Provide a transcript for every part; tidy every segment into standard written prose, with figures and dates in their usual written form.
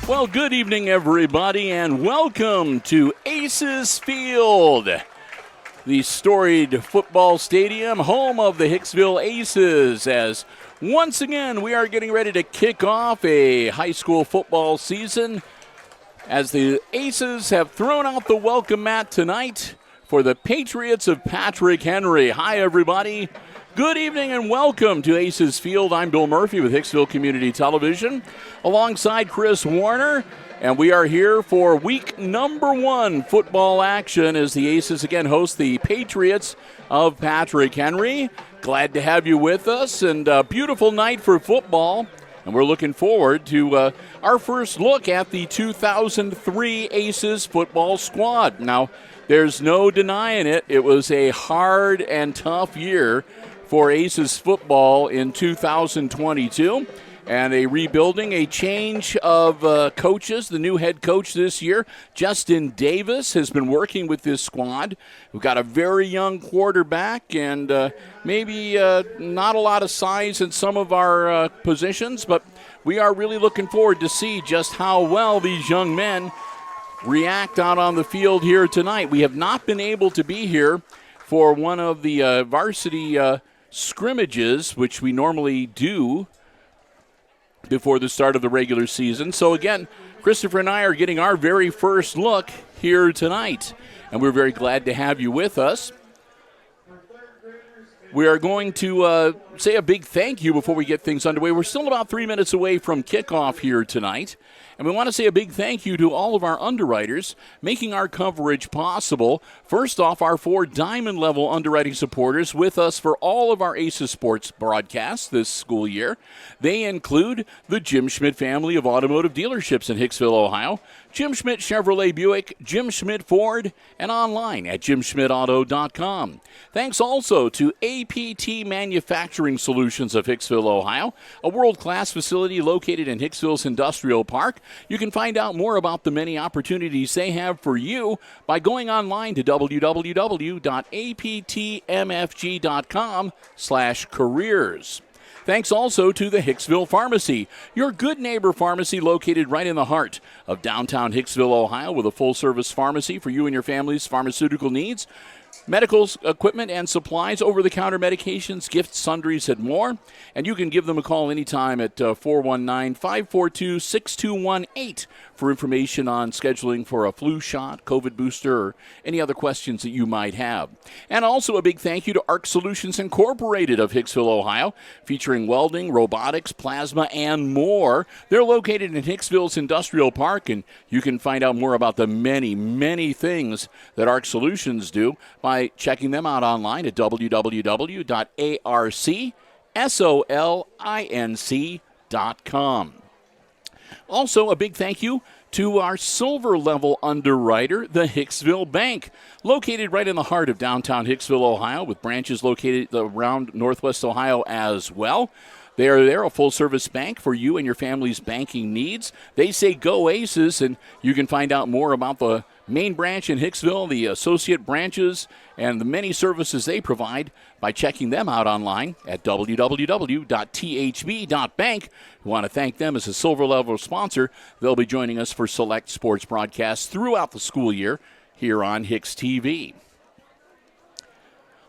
Well, good evening, everybody, and welcome to Aces Field, the storied football stadium, home of the Hicksville Aces, as once again we are getting ready to kick off a high school football season as the Aces have thrown out the welcome mat tonight for the Patriots of Patrick Henry. Hi, everybody. Good evening and welcome to Aces Field. I'm Bill Murphy with Hicksville Community Television alongside Chris Warner, and we are here for week number 1 football action as the Aces again host the Patriots of Patrick Henry. Glad to have you with us, and a beautiful night for football, and we're looking forward to our first look at the 2003 Aces football squad. Now, there's no denying it. It was a hard and tough year for Aces football in 2022, and a rebuilding, a change of coaches. The new head coach this year, Justin Davis, has been working with this squad. We've got a very young quarterback and maybe not a lot of size in some of our positions, but we are really looking forward to see just how well these young men react out on the field here tonight. We have not been able to be here for one of the varsity scrimmages, which we normally do before the start of the regular season. So again, Christopher and I are getting our very first look here tonight, and we're very glad to have you with us. We are going to say a big thank you before we get things underway. We're still about 3 minutes away from kickoff here tonight. And we want to say a big thank you to all of our underwriters making our coverage possible. First off, our 4 diamond-level underwriting supporters with us for all of our Aces Sports broadcasts this school year. They include the Jim Schmidt family of automotive dealerships in Hicksville, Ohio, Jim Schmidt Chevrolet Buick, Jim Schmidt Ford, and online at jimschmidtauto.com. Thanks also to APT Manufacturing Solutions of Hicksville, Ohio, a world-class facility located in Hicksville's Industrial Park. You can find out more about the many opportunities they have for you by going online to www.aptmfg.com/careers. Thanks also to the Hicksville Pharmacy, your good neighbor pharmacy located right in the heart of downtown Hicksville, Ohio, with a full-service pharmacy for you and your family's pharmaceutical needs, medical equipment and supplies, over-the-counter medications, gifts, sundries, and more. And you can give them a call anytime at 419-542-6218 for information on scheduling for a flu shot, COVID booster, or any other questions that you might have. And also a big thank you to ARC Solutions Incorporated of Hicksville, Ohio, featuring welding, robotics, plasma, and more. They're located in Hicksville's Industrial Park, and you can find out more about the many, many things that ARC Solutions do by checking them out online at www.arcsolinc.com. Also, a big thank you to our silver level underwriter, the Hicksville Bank, located right in the heart of downtown Hicksville, Ohio, with branches located around Northwest Ohio as well. They are there, a full-service bank for you and your family's banking needs. They say go Aces, and you can find out more about the main branch in Hicksville, the associate branches, and the many services they provide by checking them out online at www.thb.bank. We want to thank them as a silver level sponsor. They'll be joining us for select sports broadcasts throughout the school year here on HIX-TV.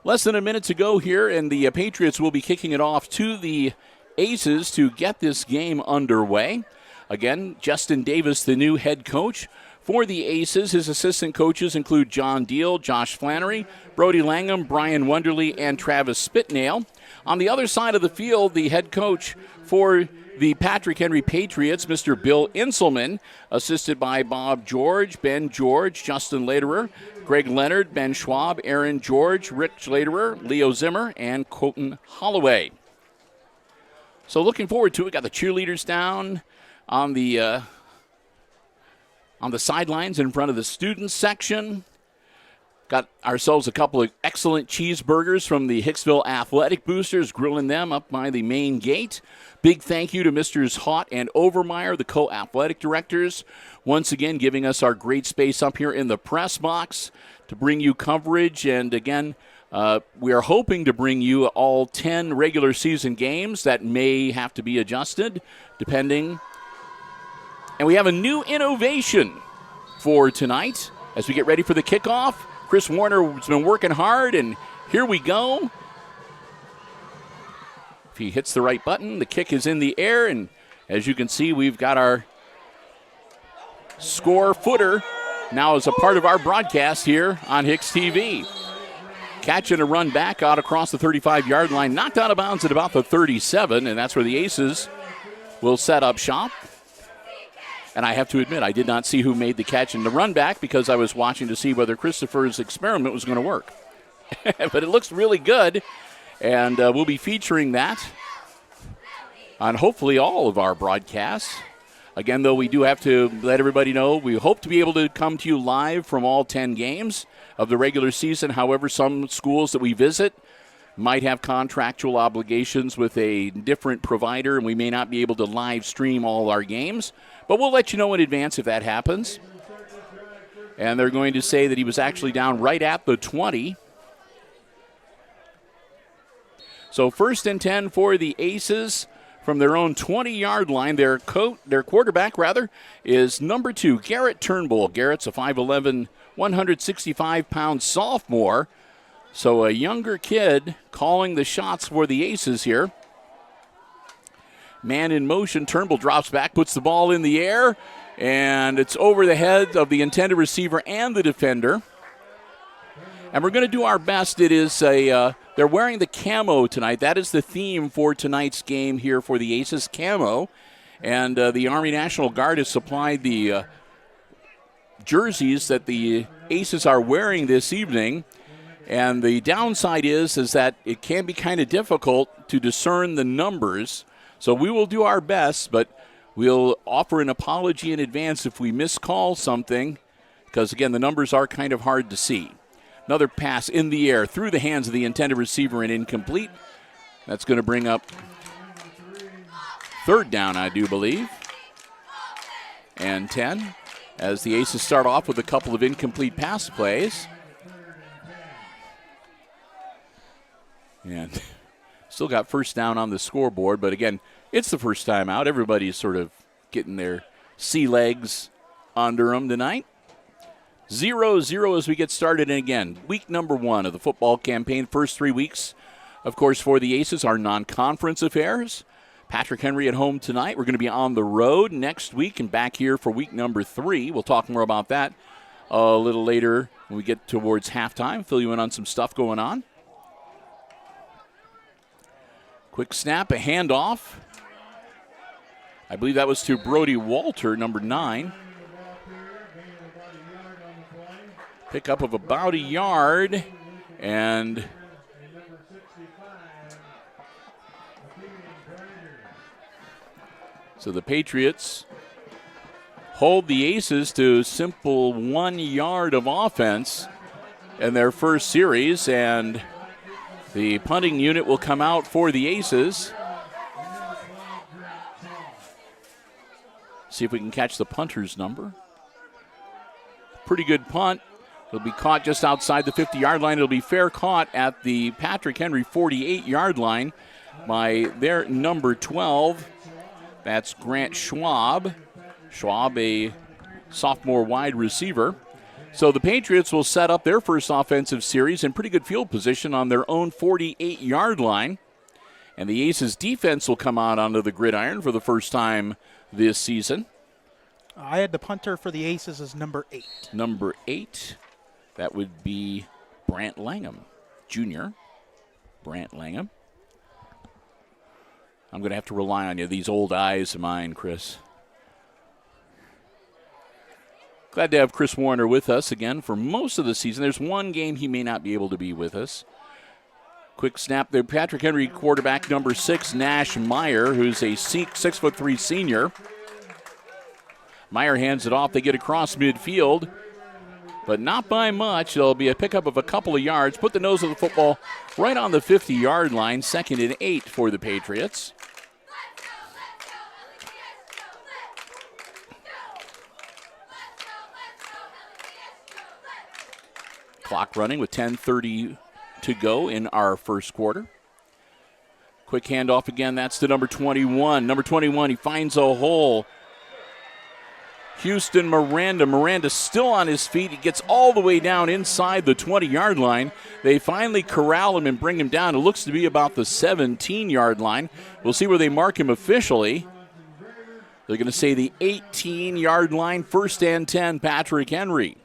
Less than a minute to go here, and the Patriots will be kicking it off to the Aces to get this game underway. Again, Justin Davis, the new head coach For the Aces, his assistant coaches include John Deal, Josh Flannery, Brody Langham, Brian Wonderly, and Travis Spitnail. On the other side of the field, the head coach for the Patrick Henry Patriots, Mr. Bill Inselman, assisted by Bob George, Ben George, Justin Lederer, Greg Leonard, Ben Schwab, Aaron George, Rick Lederer, Leo Zimmer, and Colton Holloway. So looking forward to it. Got the cheerleaders down on the sidelines in front of the students section. Got ourselves a couple of excellent cheeseburgers from the Hicksville Athletic Boosters, grilling them up by the main gate. Big thank you to Mr. Hott and Overmeyer, the co-athletic directors, once again giving us our great space up here in the press box to bring you coverage. And again, we are hoping to bring you all 10 regular season games. That may have to be adjusted, depending. And we have a new innovation for tonight as we get ready for the kickoff. Chris Warner has been working hard, and here we go. If he hits the right button, the kick is in the air, and as you can see, we've got our score footer now as a part of our broadcast here on HIX-TV. Catch and a run back out across the 35-yard line, knocked out of bounds at about the 37, and that's where the Aces will set up shop. And I have to admit, I did not see who made the catch and the run back because I was watching to see whether Christopher's experiment was going to work. But it looks really good, and we'll be featuring that on hopefully all of our broadcasts. Again, though, we do have to let everybody know we hope to be able to come to you live from all 10 games of the regular season. However, some schools that we visit might have contractual obligations with a different provider, and we may not be able to live stream all our games. But we'll let you know in advance if that happens. And they're going to say that he was actually down right at the 20. So 1st and 10 for the Aces from their own 20-yard line. Their quarterback, is number 2, Garrett Turnbull. Garrett's a 5'11", 165-pound sophomore. So a younger kid calling the shots for the Aces here. Man in motion, Turnbull drops back, puts the ball in the air, and it's over the head of the intended receiver and the defender. And we're going to do our best. It is they're wearing the camo tonight. That is the theme for tonight's game here for the Aces, camo. And the Army National Guard has supplied the jerseys that the Aces are wearing this evening. And the downside is that it can be kind of difficult to discern the numbers. So we will do our best, but we'll offer an apology in advance if we miscall something, because, again, the numbers are kind of hard to see. Another pass in the air through the hands of the intended receiver and incomplete. That's going to bring up 3rd down, I do believe, and 10, as the Aces start off with a couple of incomplete pass plays. And still got 1st down on the scoreboard, but again, it's the first time out. Everybody's sort of getting their sea legs under them tonight. 0-0 as we get started. And again, week number 1 of the football campaign. First 3 weeks, of course, for the Aces are non-conference affairs. Patrick Henry at home tonight. We're going to be on the road next week and back here for week number 3. We'll talk more about that a little later when we get towards halftime. Fill you in on some stuff going on. Quick snap, a handoff. I believe that was to Brody Walter, number 9. Pickup of about a yard, and so the Patriots hold the Aces to simple 1 yard of offense in their first series, and the punting unit will come out for the Aces. See if we can catch the punter's number. Pretty good punt. It'll be caught just outside the 50-yard line. It'll be fair caught at the Patrick Henry 48-yard line by their number 12. That's Grant Schwab. Schwab, a sophomore wide receiver. So the Patriots will set up their first offensive series in pretty good field position on their own 48-yard line. And the Aces defense will come out onto the gridiron for the first time this season. I had the punter for the Aces as number 8. Number 8, that would be Brant Langham, Jr. Brant Langham. I'm going to have to rely on you, these old eyes of mine, Chris. Glad to have Chris Warner with us again for most of the season. There's one game he may not be able to be with us. Quick snap there. Patrick Henry, quarterback number 6, Nash Meyer, who's a 6'3" senior. Meyer hands it off. They get across midfield, but not by much. There'll be a pickup of a couple of yards. Put the nose of the football right on the 50-yard line. 2nd and 8 for the Patriots. Clock running with 10:30 to go in our first quarter. Quick handoff again. That's to number 21. Number 21, he finds a hole. Houston Miranda. Miranda still on his feet. He gets all the way down inside the 20-yard line. They finally corral him and bring him down. It looks to be about the 17-yard line. We'll see where they mark him officially. They're going to say the 18-yard line, 1st and 10, Patrick Henry.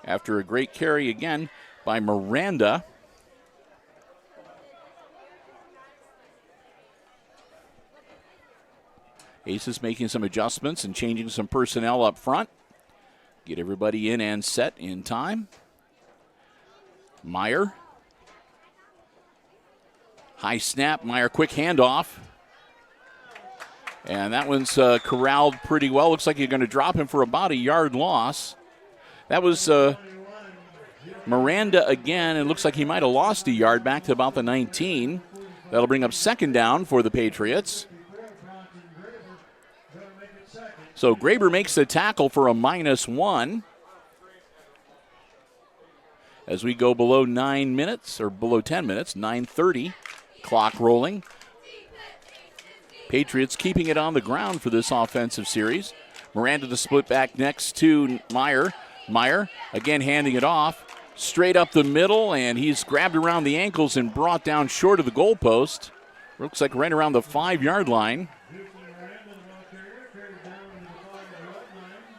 After a great carry again by Miranda. Aces making some adjustments and changing some personnel up front. Get everybody in and set in time. Meyer. High snap. Meyer, quick handoff. And that one's corralled pretty well. Looks like you're going to drop him for about a yard loss. That was Miranda again. It looks like he might have lost a yard back to about the 19. That'll bring up 2nd down for the Patriots. So Graber makes the tackle for a -1. As we go below 9 minutes, or below 10 minutes, 9:30, clock rolling. Patriots keeping it on the ground for this offensive series. Miranda to split back next to Meyer. Meyer again handing it off. Straight up the middle, and he's grabbed around the ankles and brought down short of the goalpost. Looks like right around the 5-yard line.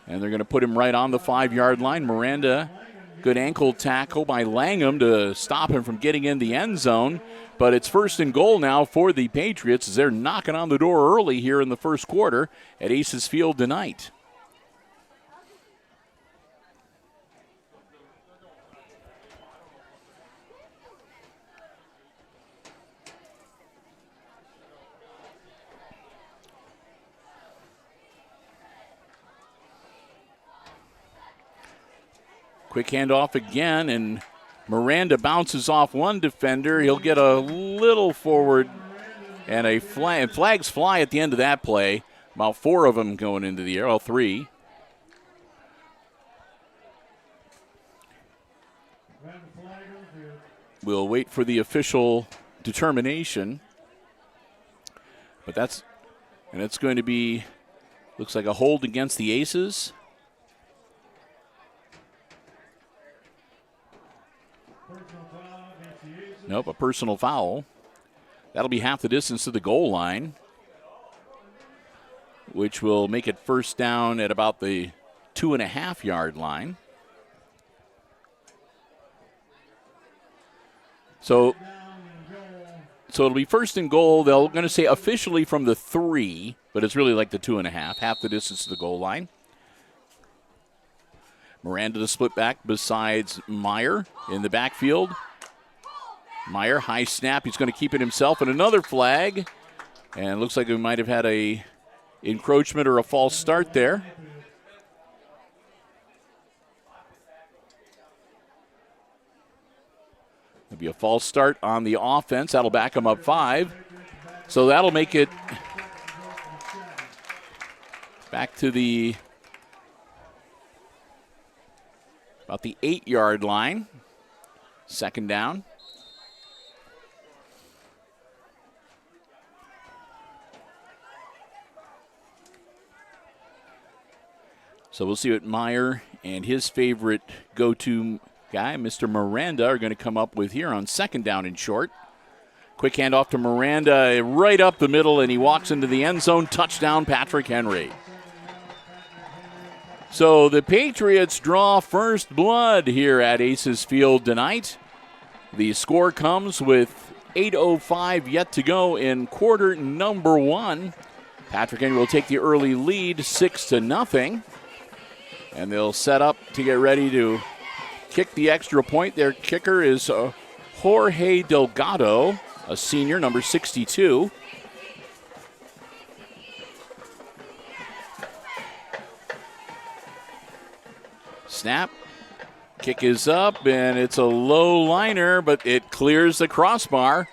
And they're going to put him right on the 5-yard line. Miranda, good ankle tackle by Langham to stop him from getting in the end zone. But it's 1st and goal now for the Patriots as they're knocking on the door early here in the first quarter at Aces Field tonight. Quick handoff again, and Miranda bounces off one defender. He'll get a little forward, and flags fly at the end of that play. About 4 of them going into the air, all 3. We'll wait for the official determination. But it's going to be, looks like a hold against the Aces. Nope, a personal foul. That'll be half the distance to the goal line, which will make it 1st down at about the 2.5-yard line. So it'll be 1st and goal. They're going to say officially from the 3, but it's really like the 2.5, half the distance to the goal line. Miranda to split back besides Meyer in the backfield. Meyer, high snap. He's going to keep it himself, and another flag. And it looks like we might have had a encroachment or a false start there. There'll be a false start on the offense. That'll back them up 5. So that'll make it back to about the 8-yard line. 2nd down. So we'll see what Meyer and his favorite go-to guy, Mr. Miranda, are going to come up with here on 2nd down and short. Quick handoff to Miranda right up the middle, and he walks into the end zone. Touchdown, Patrick Henry. So the Patriots draw first blood here at Aces Field tonight. The score comes with 8:05 yet to go in quarter number one. Patrick Henry will take the early lead, 6-0. And they'll set up to get ready to kick the extra point. Their kicker is Jorge Delgado, a senior, number 62. Snap. Kick is up, and it's a low liner, but it clears the crossbar.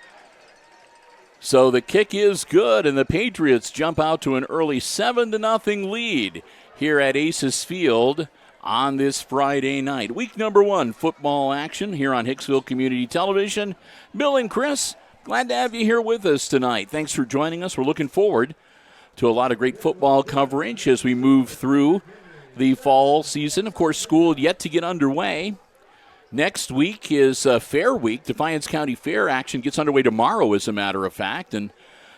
So the kick is good, and the Patriots jump out to an early 7-0 lead here at Aces Field on this Friday night. Week number one football action here on Hicksville Community Television. Bill and Chris, glad to have you here with us tonight. Thanks for joining us. We're looking forward to a lot of great football coverage as we move through the fall season. Of course, school yet to get underway. Next week is Fair Week. Defiance County Fair action gets underway tomorrow, as a matter of fact. And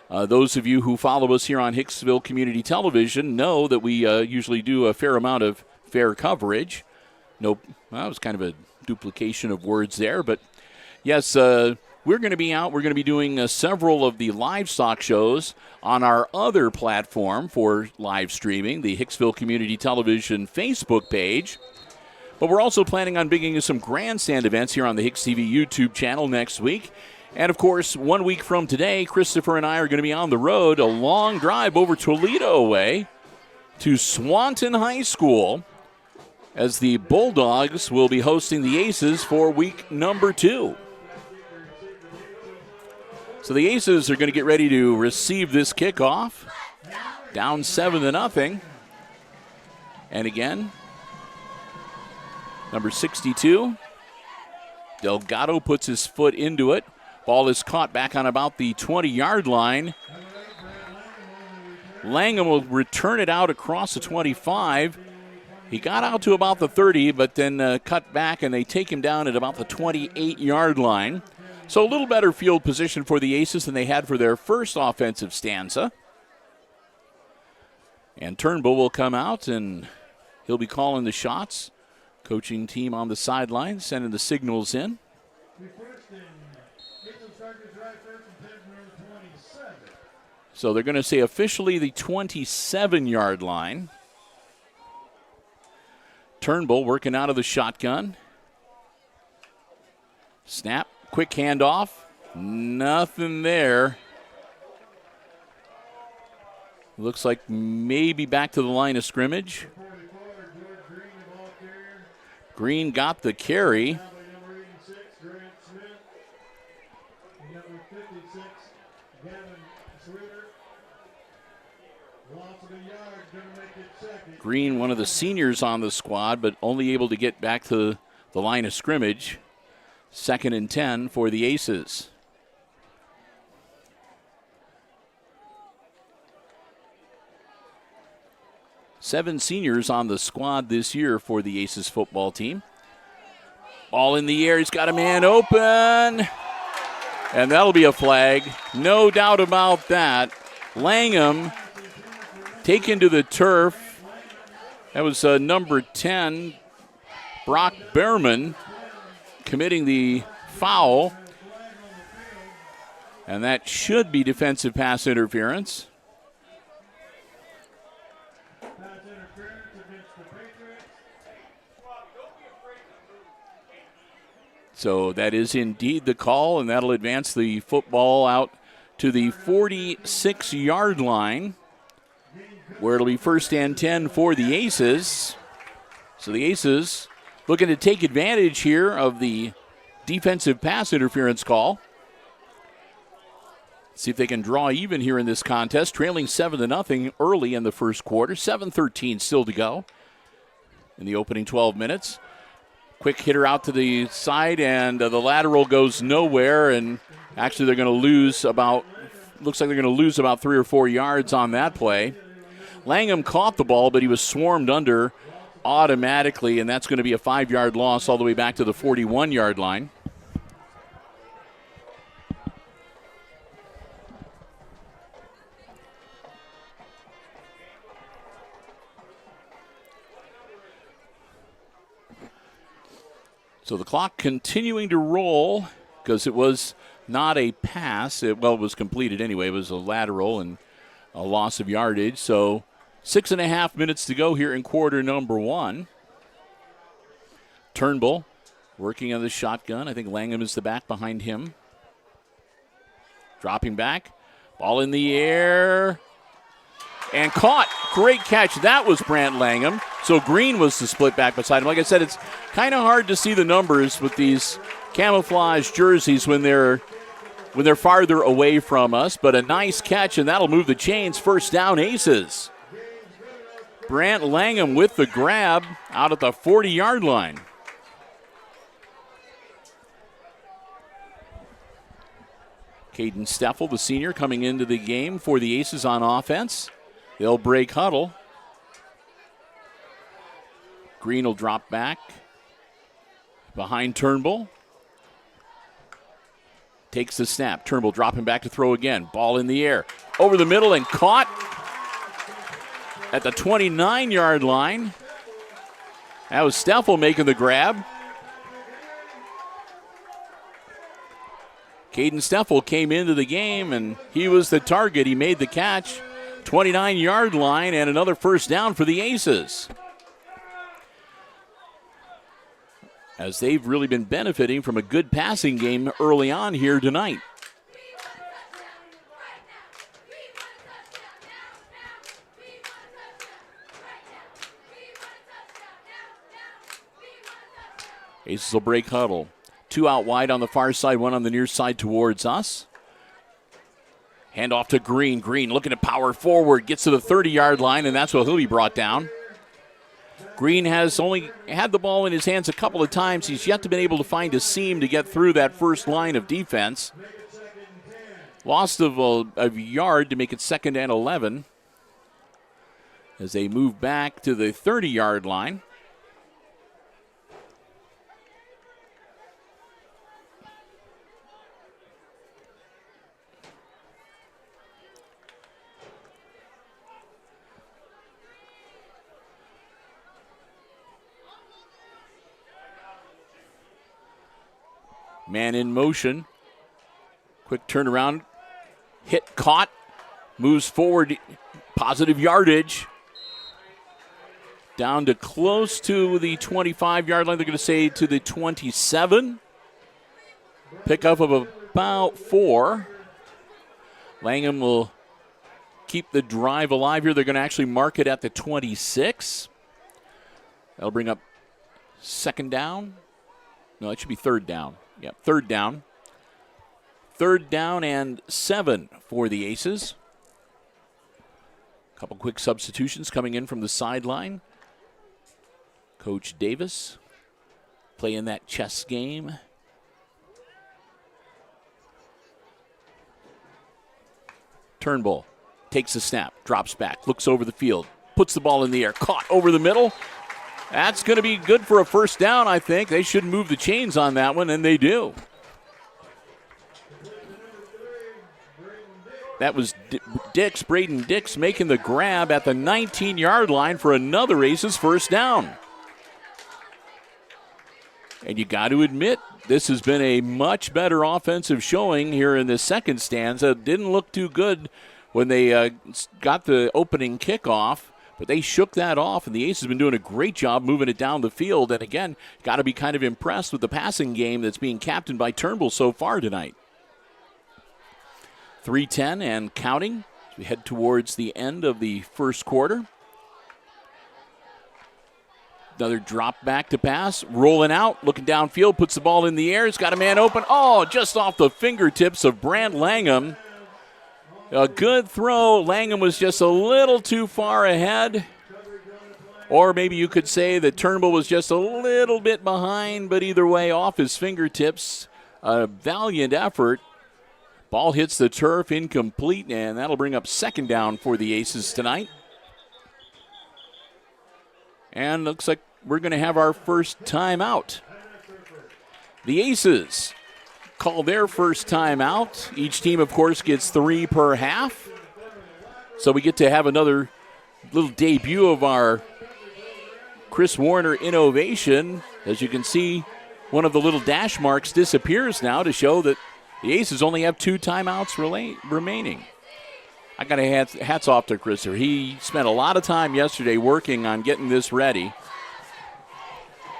those of you who follow us here on Hicksville Community Television know that we usually do a fair amount of fair coverage. No, well, that was kind of a duplication of words there. But, yes, we're going to be out. We're going to be doing several of the livestock shows on our other platform for live streaming, the Hicksville Community Television Facebook page. But we're also planning on bringing you some grandstand events here on the HIX-TV YouTube channel next week. And, of course, 1 week from today, Christopher and I are going to be on the road, a long drive over Toledo way to Swanton High School, as the Bulldogs will be hosting the Aces for week number 2. So the Aces are going to get ready to receive this kickoff. Down 7-0. And again, number 62, Delgado puts his foot into it. Ball is caught back on about the 20-yard line. Langham will return it out across the 25. He got out to about the 30, but then cut back, and they take him down at about the 28-yard line. So a little better field position for the Aces than they had for their first offensive stanza. And Turnbull will come out, and he'll be calling the shots. Coaching team on the sideline, sending the signals in. So they're going to say officially the 27-yard line. Turnbull working out of the shotgun. Snap. Quick handoff. Nothing there. Looks like maybe back to the line of scrimmage. Green got the carry. Green, one of the seniors on the squad, but only able to get back to the line of scrimmage. 2nd and 10 for the Aces. Seven seniors on the squad this year for the Aces football team. Ball in the air. He's got a man open. And that'll be a flag. No doubt about that. Langham taken to the turf. That was number 10, Brock Behrman, committing the foul. And that should be defensive pass interference. So that is indeed the call, and that'll advance the football out to the 46-yard line, where it'll be 1st and 10 for the Aces. So the Aces looking to take advantage here of the defensive pass interference call. See if they can draw even here in this contest. Trailing 7-0 early in the first quarter. 7:13 still to go in the opening 12 minutes. Quick hitter out to the side, and the lateral goes nowhere. And actually, they're going to lose about, looks like they're going to lose about 3 or 4 yards on that play. Langham caught the ball, but he was swarmed under automatically, and that's going to be a 5-yard loss all the way back to the 41-yard line. So the clock continuing to roll because it was not a pass. It was completed anyway. It was a lateral and a loss of yardage. So 6.5 minutes to go here in quarter number 1. Turnbull working on the shotgun. I think Langham is the back behind him. Dropping back. Ball in the air. And caught. Great catch. That was Brant Langham. So Green was the split back beside him. Like I said, it's kind of hard to see the numbers with these camouflage jerseys when they're farther away from us. But a nice catch, and that'll move the chains. First down, Aces. Brant Langham with the grab out at the 40-yard line. Caden Steffel, the senior, coming into the game for the Aces on offense. They'll break huddle. Green will drop back behind Turnbull. Takes the snap. Turnbull dropping back to throw again. Ball in the air. Over the middle and caught at the 29-yard line. That was Steffel making the grab. Caden Steffel came into the game, and he was the target. He made the catch. 29-yard line and another first down for the Aces. As they've really been benefiting from a good passing game early on here tonight. Aces will break huddle. 2 out wide on the far side, 1 on the near side towards us. Hand off to Green. Green looking to power forward. Gets to the 30-yard line, and that's where he'll be brought down. Green has only had the ball in his hands a couple of times. He's yet to been able to find a seam to get through that first line of defense. Lost of a yard to make it 2nd and 11 as they move back to the 30-yard line. Man in motion. Quick turnaround. Hit, caught. Moves forward. Positive yardage. Down to close to the 25-yard line. They're going to say to the 27. Pickup of about 4. Langham will keep the drive alive here. They're going to actually mark it at the 26. That'll bring up 2nd down. No, it should be 3rd down. Yep, 3rd down. 3rd down and 7 for the Aces. A couple quick substitutions coming in from the sideline. Coach Davis playing that chess game. Turnbull takes the snap, drops back, looks over the field, puts the ball in the air, caught over the middle. That's going to be good for a first down, I think. They should move the chains on that one, and they do. That was Braden Dix making the grab at the 19-yard line for another Aces first down. And you got to admit, this has been a much better offensive showing here in the second stanza. It didn't look too good when they got the opening kickoff. But they shook that off, and the Aces have been doing a great job moving it down the field. And again, got to be kind of impressed with the passing game that's being captained by Turnbull so far tonight. 3:10 and counting as we head towards the end of the first quarter. Another drop back to pass, rolling out, looking downfield, puts the ball in the air. It's got a man open. Oh, just off the fingertips of Brant Langham. A good throw. Langham was just a little too far ahead. Or maybe you could say that Turnbull was just a little bit behind, but either way, off his fingertips. A valiant effort. Ball hits the turf, incomplete, and that'll bring up 2nd down for the Aces tonight. And looks like we're going to have our first timeout. The Aces call their first timeout. Each team, of course, gets 3 per half. So we get to have another little debut of our Chris Warner innovation. As you can see, one of the little dash marks disappears now to show that the Aces only have 2 timeouts remaining. I got to hats off to Chris here. He spent a lot of time yesterday working on getting this ready,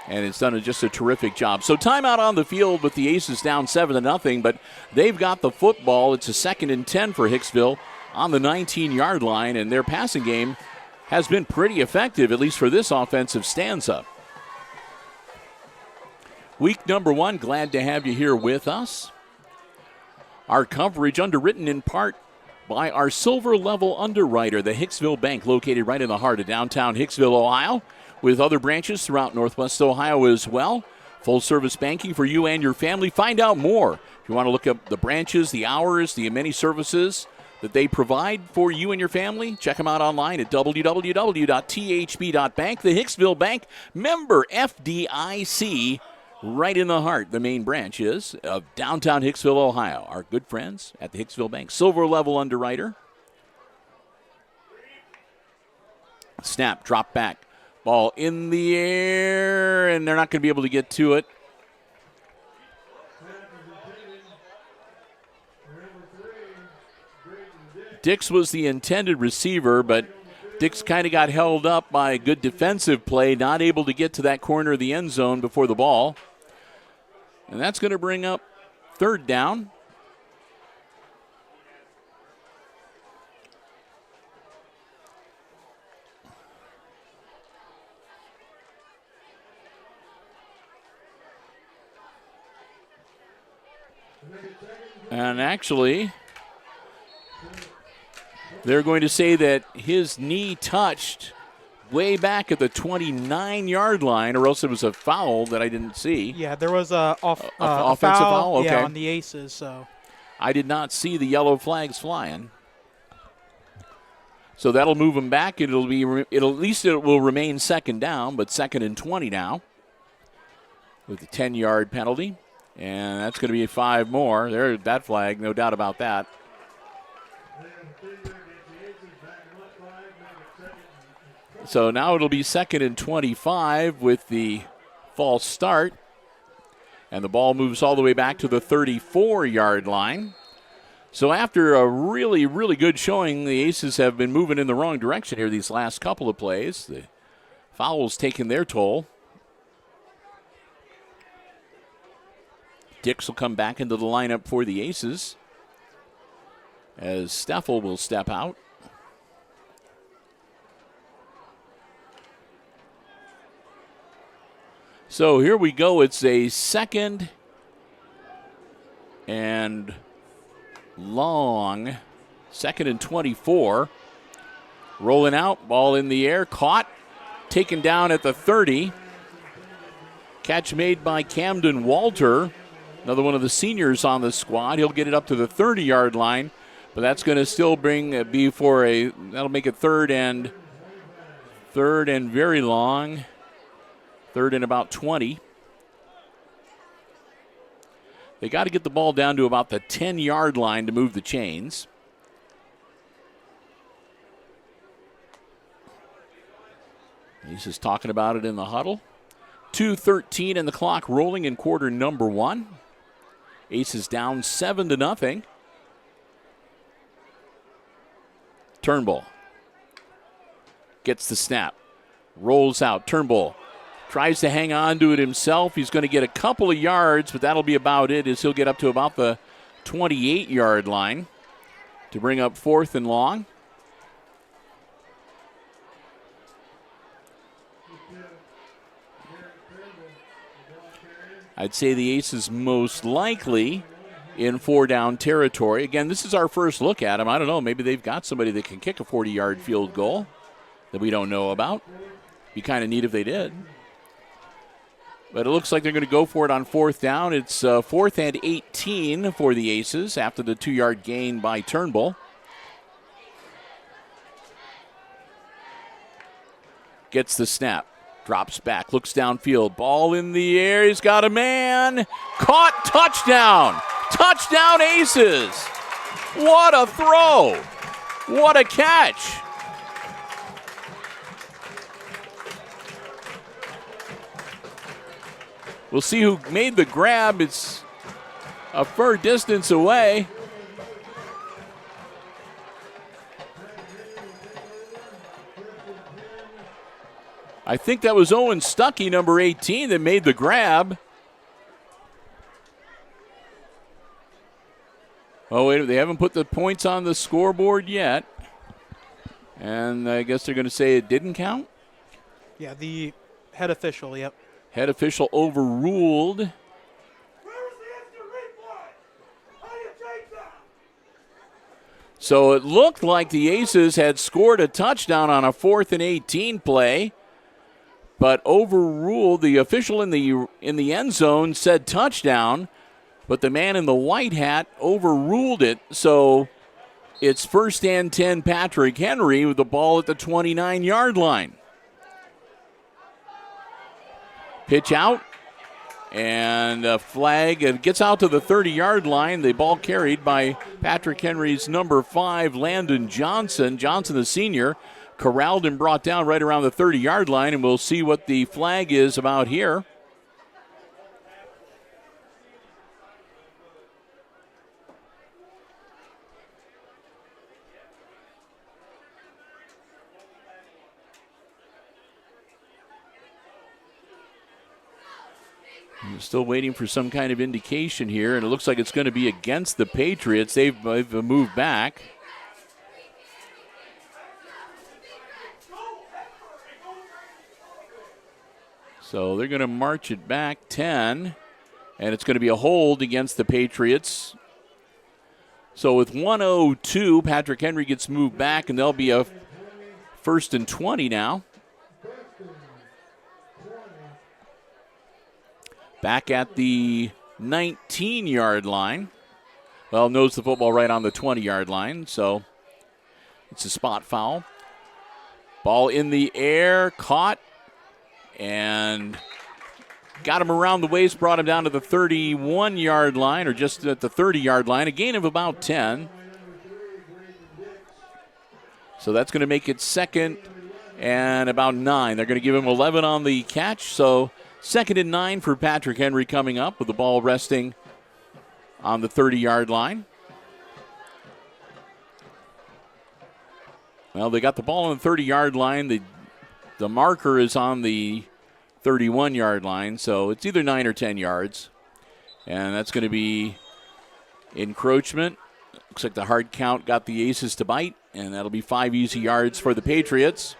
and it's done just a terrific job. So timeout on the field with the Aces down 7-0, but they've got the football. It's a 2nd and 10 for Hicksville on the 19-yard line, and their passing game has been pretty effective, at least for this offensive stanza. Week number 1, glad to have you here with us. Our coverage underwritten in part by our silver level underwriter, the Hicksville Bank, located right in the heart of downtown Hicksville, Ohio, with other branches throughout Northwest Ohio as well. Full service banking for you and your family. Find out more if you want to look up the branches, the hours, the many services that they provide for you and your family. Check them out online at www.thb.bank. The Hicksville Bank, member FDIC, right in the heart. The main branch is of downtown Hicksville, Ohio. Our good friends at the Hicksville Bank, silver level underwriter. Snap, drop back. Ball in the air, and they're not going to be able to get to it. Dix was the intended receiver, but Dix kind of got held up by a good defensive play, not able to get to that corner of the end zone before the ball. And that's going to bring up 3rd down. And actually, they're going to say that his knee touched way back at the 29-yard line, or else it was a foul that I didn't see. Yeah, there was a offensive foul? Okay. Yeah, on the Aces. So I did not see the yellow flags flying. So that'll move him back. At least it will remain 2nd down, but 2nd and 20 now with the 10-yard penalty. And that's going to be 5 more. There's that flag, no doubt about that. So now it'll be 2nd and 25 with the false start. And the ball moves all the way back to the 34-yard line. So after a really, really good showing, the Aces have been moving in the wrong direction here these last couple of plays. The foul's taken their toll. Dix will come back into the lineup for the Aces as Steffel will step out. So here we go. It's a 2nd and long, 2nd and 24. Rolling out, ball in the air, caught, taken down at the 30. Catch made by Camden Walter, another one of the seniors on the squad. He'll get it up to the 30-yard line, but that's going to still that'll make it 3rd and very long. 3rd and about 20. They got to get the ball down to about the 10-yard line to move the chains. He's just talking about it in the huddle. 2:13 and the clock rolling in quarter number 1. Aces down 7-0. Turnbull gets the snap. Rolls out. Turnbull tries to hang on to it himself. He's going to get a couple of yards, but that'll be about it, as he'll get up to about the 28-yard line to bring up 4th and long. I'd say the Aces most likely in 4-down territory. Again, this is our first look at them. I don't know, maybe they've got somebody that can kick a 40-yard field goal that we don't know about. Be kind of neat if they did. But it looks like they're going to go for it on 4th down. It's 4th and 18 for the Aces after the 2-yard gain by Turnbull. Gets the snap. Drops back. Looks downfield. Ball in the air. He's got a man. Caught. Touchdown. Touchdown Aces. What a throw. What a catch. We'll see who made the grab. It's a fair distance away. I think that was Owen Stuckey, number 18, that made the grab. Oh, wait, they haven't put the points on the scoreboard yet. And I guess they're going to say it didn't count? Yeah, the head official, yep. Head official overruled. So it looked like the Aces had scored a touchdown on a 4th and 18 play, but overruled. The official in the end zone said touchdown, but the man in the white hat overruled it. So it's 1st and 10 Patrick Henry with the ball at the 29-yard line. Pitch out, and a flag. It gets out to the 30-yard line. The ball carried by Patrick Henry's number 5, Landon Johnson. Johnson, the senior, corralled and brought down right around the 30-yard line, and we'll see what the flag is about here. Still waiting for some kind of indication here, and it looks like it's going to be against the Patriots. They've moved back. So they're going to march it back 10, and it's going to be a hold against the Patriots. So with 1:02, Patrick Henry gets moved back, and there'll be a 1st and 20 now. Back at the 19-yard line. Well, knows the football right on the 20-yard line, so it's a spot foul. Ball in the air, caught, and got him around the waist, brought him down to the 31-yard line, or just at the 30-yard line, a gain of about 10. So that's going to make it 2nd and about 9. They're going to give him 11 on the catch, so 2nd and 9 for Patrick Henry coming up with the ball resting on the 30-yard line. Well, they got the ball on the 30-yard line. The marker is on the 31-yard line, so it's either 9 or 10 yards. And that's going to be encroachment. Looks like the hard count got the Aces to bite, and that'll be 5 easy yards for the Patriots.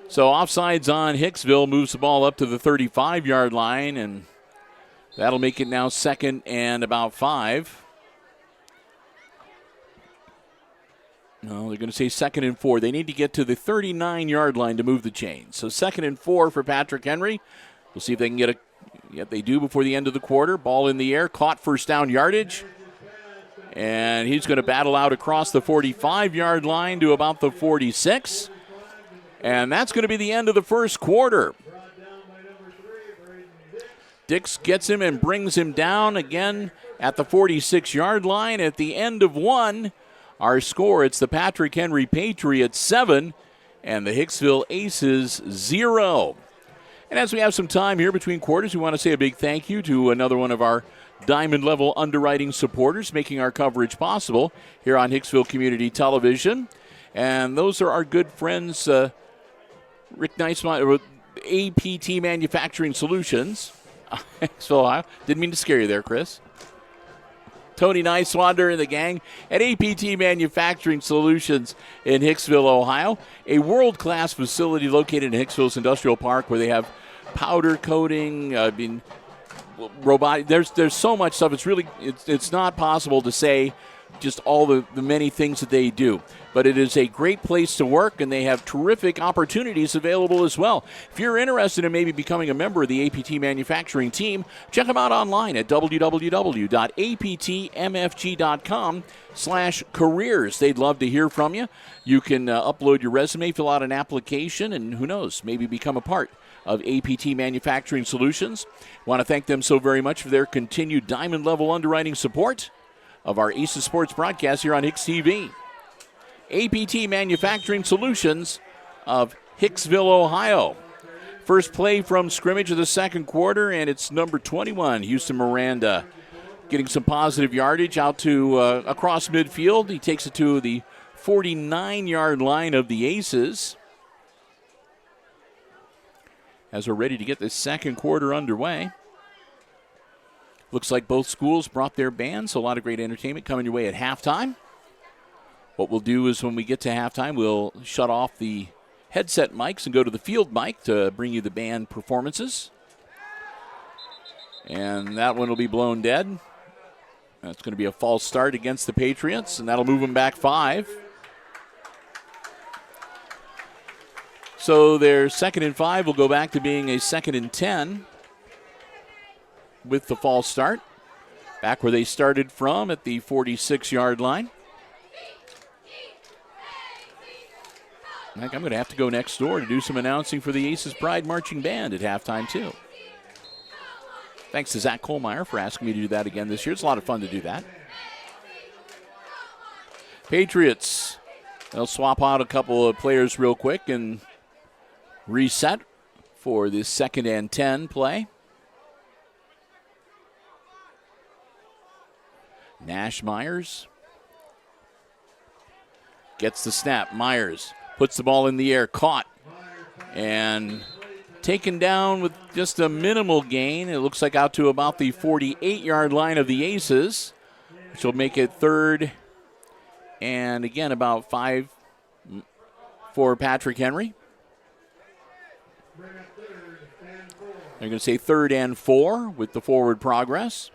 So offsides on Hicksville, moves the ball up to the 35-yard line, and that'll make it now 2nd and about 5. No, they're going to say 2nd and 4. They need to get to the 39-yard line to move the chains. So 2nd and 4 for Patrick Henry. We'll see if they can get a. Yet they do before the end of the quarter. Ball in the air, caught, 1st down yardage. And he's going to battle out across the 45-yard line to about the 46. And that's going to be the end of the 1st quarter. Dix gets him and brings him down again at the 46-yard line. At the end of 1, our score, it's the Patrick Henry Patriots 7 and the Hicksville Aces 0. And as we have some time here between quarters, we want to say a big thank you to another one of our Diamond Level underwriting supporters making our coverage possible here on Hicksville Community Television. And those are our good friends, Rick Neisman, APT Manufacturing Solutions. Hicksville, Ohio. Didn't mean to scare you there, Chris. Tony Neiswander and the gang at APT Manufacturing Solutions in Hicksville, Ohio. A world-class facility located in Hicksville's Industrial Park where they have powder coating, robotic. There's so much stuff. It's not possible to say just all the many things that they do. But it is a great place to work, and they have terrific opportunities available as well. If you're interested in maybe becoming a member of the APT Manufacturing team, check them out online at www.aptmfg.com/careers. They'd love to hear from you. You can upload your resume, fill out an application, and who knows, maybe become a part of APT Manufacturing Solutions. Want to thank them so very much for their continued diamond level underwriting support of our Aces Sports broadcast here on HIX-TV. APT Manufacturing Solutions of Hicksville, Ohio. First play from scrimmage of the second quarter, and it's number 21, Houston Miranda, getting some positive yardage out to across midfield. He takes it to the 49-yard line of the Aces as we're ready to get this second quarter underway. Looks like both schools brought their bands, so a lot of great entertainment coming your way at halftime. What we'll do is when we get to halftime, we'll shut off the headset mics and go to the field mic to bring you the band performances. And that one will be blown dead. That's going to be a false start against the Patriots, and that'll move them back 5. So their 2nd and 5 will go back to being a 2nd and 10 with the false start. Back where they started from at the 46-yard line. I think I'm going to have to go next door to do some announcing for the Aces Pride Marching Band at halftime, too. Thanks to Zach Kohlmeyer for asking me to do that again this year. It's a lot of fun to do that. Patriots, they'll swap out a couple of players real quick and reset for this 2nd and 10 play. Nash Myers gets the snap. Myers puts the ball in the air, caught, and taken down with just a minimal gain. It looks like out to about the 48-yard line of the Aces, which will make it 3rd and, again, about 5 for Patrick Henry. They're going to say 3rd and 4 with the forward progress.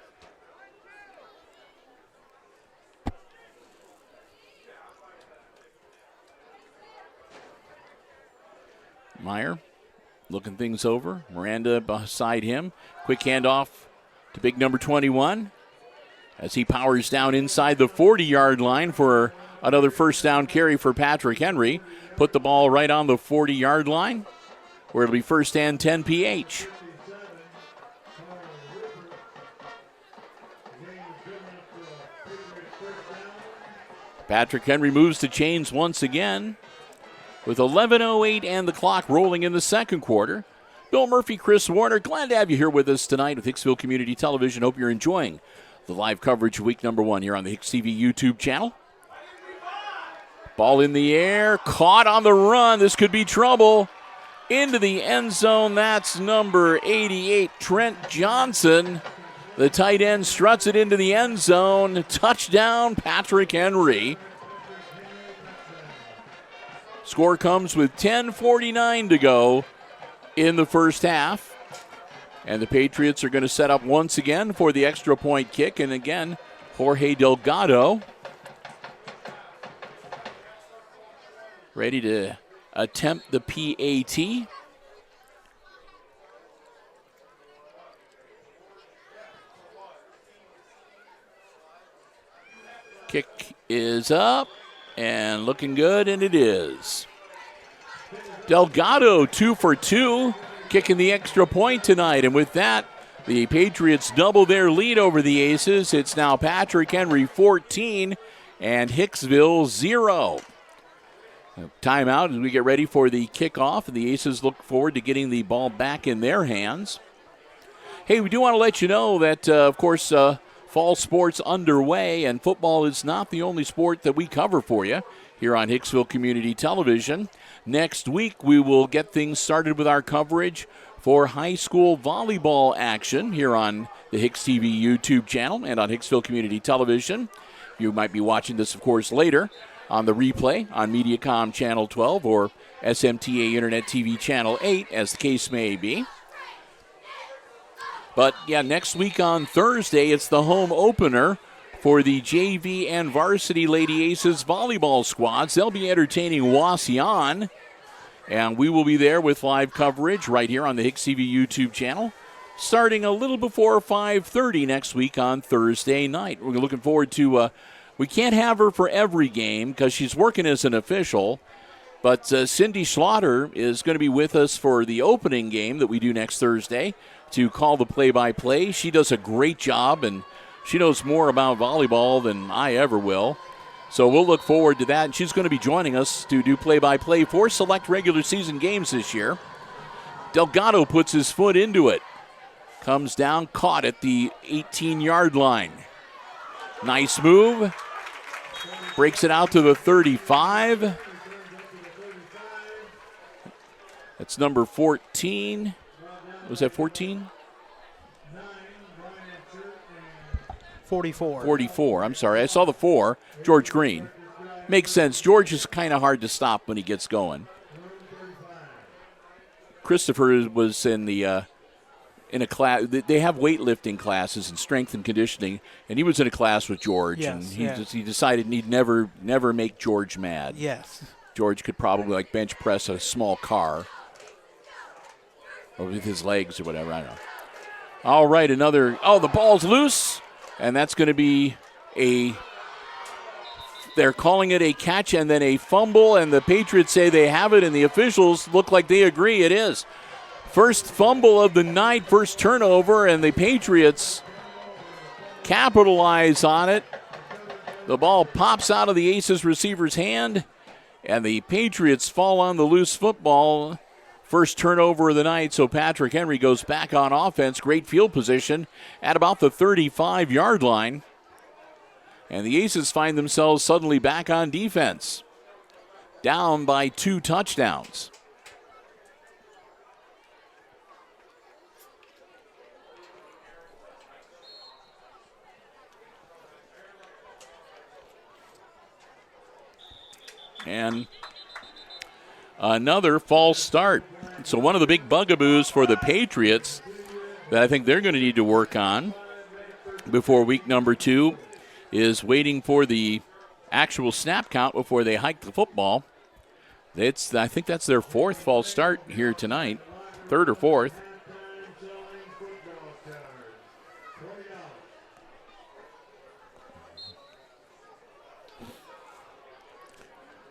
Meyer looking things over. Miranda beside him. Quick handoff to big number 21 as he powers down inside the 40-yard line for another first down carry for Patrick Henry. Put the ball right on the 40-yard line where it'll be 1st and 10 PH. Patrick Henry moves to chains once again with 11:08 and the clock rolling in the second quarter. Bill Murphy, Chris Warner, glad to have you here with us tonight with Hicksville Community Television. Hope you're enjoying the live coverage of week number 1 here on the HIX-TV YouTube channel. Ball in the air, caught on the run. This could be trouble. Into the end zone, that's number 88, Trent Johnson. The tight end struts it into the end zone. Touchdown, Patrick Henry. Score comes with 10:49 to go in the first half. And the Patriots are going to set up once again for the extra point kick. And again, Jorge Delgado ready to attempt the PAT. Kick is up. And looking good, and it is. Delgado 2 for 2, kicking the extra point tonight. And with that, the Patriots double their lead over the Aces. It's now Patrick Henry 14 and Hicksville 0. Timeout as we get ready for the kickoff. And the Aces look forward to getting the ball back in their hands. Hey, we do want to let you know that, of course, fall sports underway, and football is not the only sport that we cover for you here on Hicksville Community Television. Next week, we will get things started with our coverage for high school volleyball action here on the HIX-TV YouTube channel and on Hicksville Community Television. You might be watching this, of course, later on the replay on Mediacom Channel 12 or SMTA Internet TV Channel 8, as the case may be. But, yeah, next week on Thursday, it's the home opener for the JV and Varsity Lady Aces volleyball squads. They'll be entertaining Wauseon, and we will be there with live coverage right here on the HIX-TV YouTube channel, starting a little before 5:30 next week on Thursday night. We're looking forward to, we can't have her for every game because she's working as an official, but Cindy Slaughter is going to be with us for the opening game that we do next Thursday to call the play-by-play. She does a great job, and she knows more about volleyball than I ever will. So we'll look forward to that. And she's going to be joining us to do play-by-play for select regular season games this year. Delgado puts his foot into it. Comes down, caught at the 18-yard line. Nice move. Breaks it out to the 35. That's number 14. Was that 14? 44. 44. I'm sorry. I saw the 4. George Green. Makes sense. George is kind of hard to stop when he gets going. Christopher was in a class. They have weightlifting classes and strength and conditioning, and he was in a class with George, and he decided he'd never make George mad. Yes. George could probably bench press a small car, or with his legs or whatever. I don't know. All right, the ball's loose, and that's going to be they're calling it a catch and then a fumble, and the Patriots say they have it, and the officials look like they agree it is. First fumble of the night, first turnover, and the Patriots capitalize on it. The ball pops out of the Aces receiver's hand, and the Patriots fall on the loose football. First turnover of the night, so Patrick Henry goes back on offense. Great field position at about the 35-yard line. And the Aces find themselves suddenly back on defense, down by 2 touchdowns. And another false start. So one of the big bugaboos for the Patriots that I think they're going to need to work on before week number 2 is waiting for the actual snap count before they hike the football. I think that's their 4th false start here tonight, 3rd or 4th.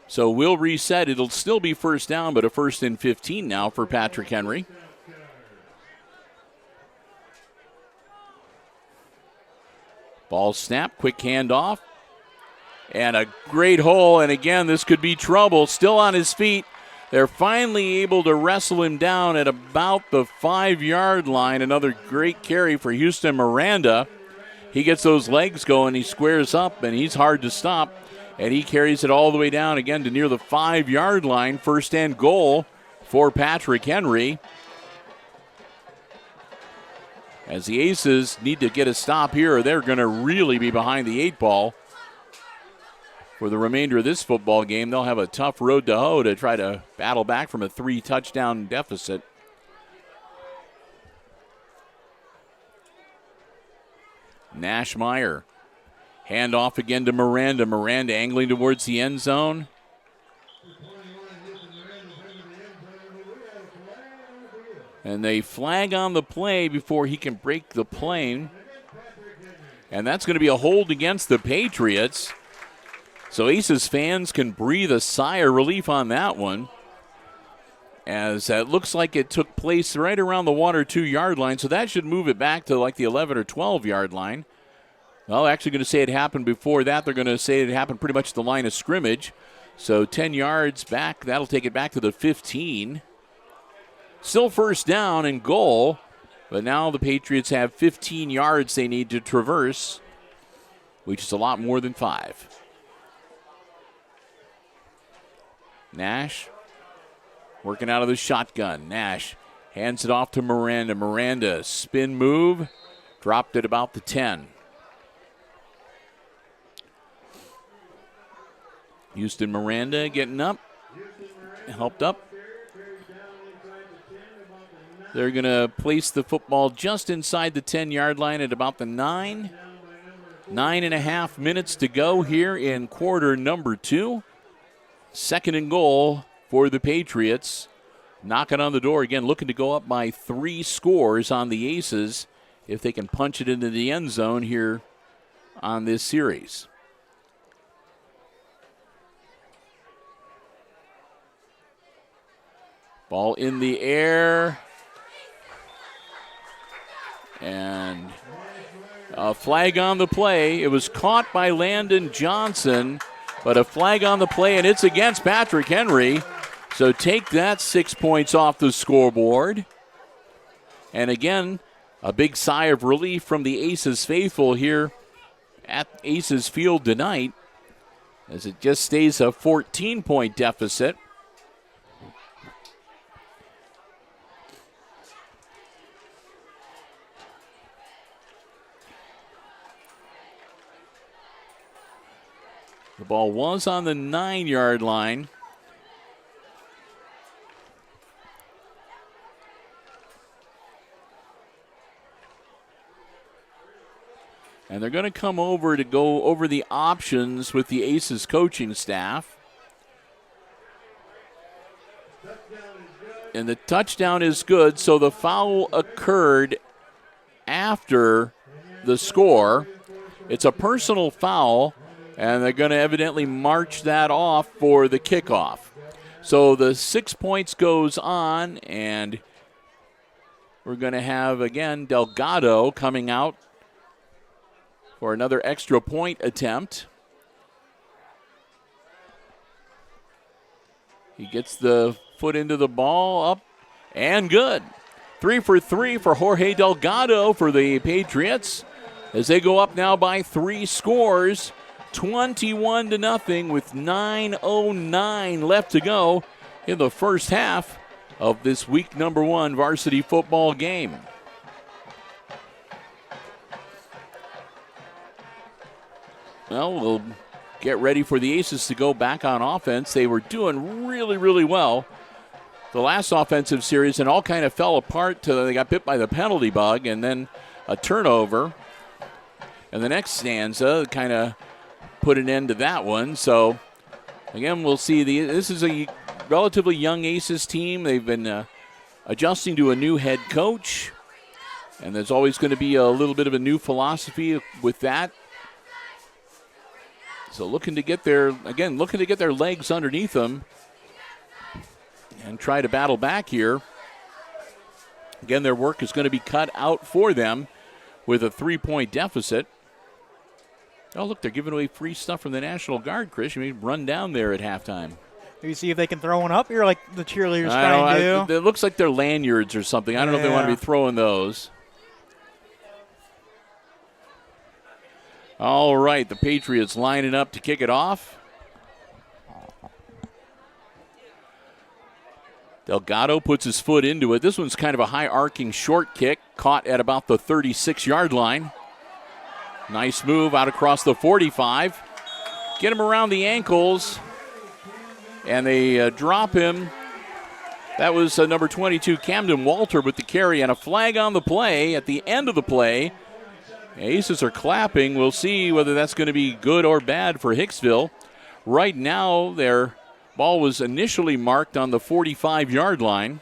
So we'll reset. It'll still be first down, but a 1st and 15 now for Patrick Henry. Ball snap, quick handoff, and a great hole. And again, this could be trouble. Still on his feet. They're finally able to wrestle him down at about the 5-yard line. Another great carry for Houston Miranda. He gets those legs going. He squares up, and he's hard to stop. And he carries it all the way down again to near the 5-yard line. 1st and goal for Patrick Henry. As the Aces need to get a stop here, or they're going to really be behind the 8 ball for the remainder of this football game. They'll have a tough road to hoe to try to battle back from a 3-touchdown deficit. Nash Meyer. Hand off again to Miranda. Miranda angling towards the end zone. And they flag on the play before he can break the plane. And that's going to be a hold against the Patriots. So Aces fans can breathe a sigh of relief on that one, as it looks like it took place right around the 1 or 2 yard line. So that should move it back to like the 11 or 12 yard line. Well, actually going to say it happened before that. They're going to say it happened pretty much at the line of scrimmage. So 10 yards back. That'll take it back to the 15. Still first down and goal. But now the Patriots have 15 yards they need to traverse, which is a lot more than 5. Nash working out of the shotgun. Nash hands it off to Miranda. Miranda, spin move. Dropped at about the 10. Houston Miranda getting up, helped up. They're going to place the football just inside the 10-yard line at about the 9. 9.5 minutes to go here in quarter number 2. 2nd and goal for the Patriots. Knocking on the door again, looking to go up by 3 scores on the Aces if they can punch it into the end zone here on this series. Ball in the air. And a flag on the play. It was caught by Landon Johnson, but a flag on the play, and it's against Patrick Henry. So take that, 6 points off the scoreboard. And again, a big sigh of relief from the Aces faithful here at Aces Field tonight, as it just stays a 14-point deficit. The ball was on the 9-yard line. And they're going to come over to go over the options with the Aces coaching staff. And the touchdown is good, so the foul occurred after the score. It's a personal foul, and they're going to evidently march that off for the kickoff. So the 6 points goes on, and we're going to have, again, Delgado coming out for another extra point attempt. He gets the foot into the ball, up, and good. 3 for 3 for Jorge Delgado for the Patriots, as they go up now by 3 scores, 21-0 with 9:09 left to go in the first half of this week number 1 varsity football game. Well, we'll get ready for the Aces to go back on offense. They were doing really, really well the last offensive series, and all kind of fell apart till they got bit by the penalty bug, and then a turnover. And the next stanza kind of put an end to that one. So, again, we'll see. This is a relatively young Aces team. They've been adjusting to a new head coach, and there's always going to be a little bit of a new philosophy with that. So looking to get their legs underneath them and try to battle back here. Again, their work is going to be cut out for them with a 3-point deficit. Oh, look, they're giving away free stuff from the National Guard, Chris. You may run down there at halftime. Maybe see if they can throw one up here like the cheerleaders trying to do. It looks like they're lanyards or something. I don't know if they want to be throwing those. All right, the Patriots lining up to kick it off. Delgado puts his foot into it. This one's kind of a high arcing short kick, caught at about the 36-yard line. Nice move out across the 45. Get him around the ankles, and they drop him. That was number 22, Camden Walter, with the carry, and a flag on the play at the end of the play. Aces are clapping. We'll see whether that's going to be good or bad for Hicksville. Right now, their ball was initially marked on the 45-yard line.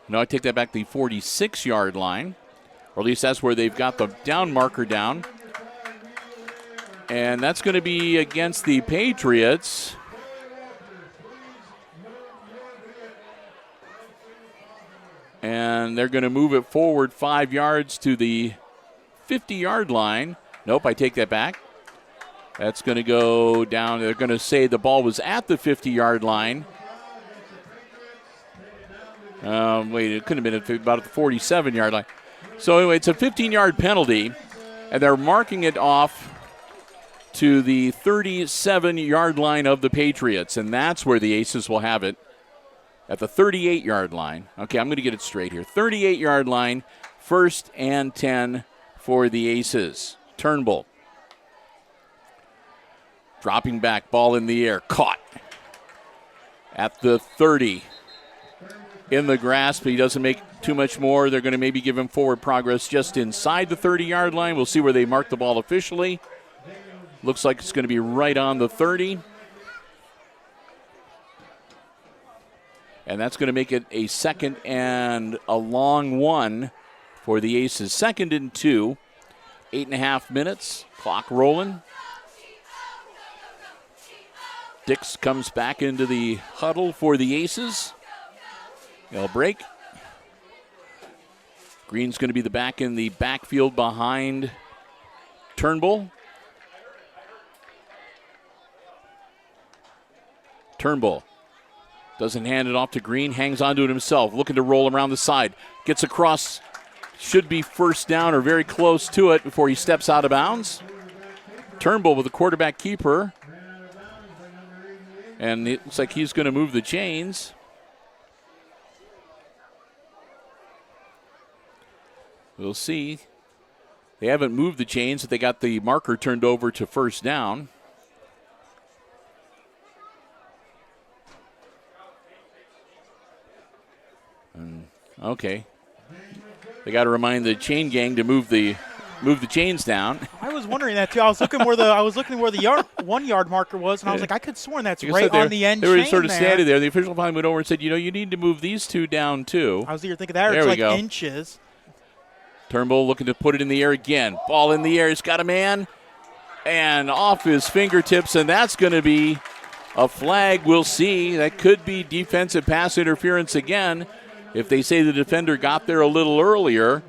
No, I take that back, the 46-yard line. Or at least that's where they've got the down marker down. And that's going to be against the Patriots. And they're going to move it forward 5 yards to the 50-yard line. Nope, I take that back. That's going to go down. They're going to say the ball was at the 50-yard line. Wait, it couldn't have been about the 47-yard line. So anyway, it's a 15-yard penalty, and they're marking it off to the 37-yard line of the Patriots, and that's where the Aces will have it. At the 38-yard line. Okay, I'm going to get it straight here. 38-yard line, 1st and 10 for the Aces. Turnbull. Dropping back, ball in the air, caught. At the 30. In the grasp, he doesn't make too much more. They're going to maybe give him forward progress just inside the 30-yard line. We'll see where they mark the ball officially. Looks like it's going to be right on the 30. And that's going to make it a 2nd and a long one for the Aces. 2nd and 2. 8.5 minutes. Clock rolling. Dix comes back into the huddle for the Aces. They'll break. Green's going to be the back in the backfield behind Turnbull. Doesn't hand it off to Green. Hangs onto it himself. Looking to roll around the side. Gets across. Should be first down or very close to it before he steps out of bounds. Turnbull with the quarterback keeper. And it looks like he's going to move the chains. We'll see. They haven't moved the chains, but they got the marker turned over to first down. Okay. They got to remind the chain gang to move the chains down. I was wondering that too. I was looking where the 1 yard marker was, and I was like, I could have sworn that's right on the end chain. They were sort of standing there. The official finally went over and said, you need to move these two down too. I was either thinking that or it's like inches. Turnbull looking to put it in the air again. Ball in the air. He's got a man. And off his fingertips, and that's going to be a flag. We'll see. That could be defensive pass interference again. If they say the defender got there a little earlier,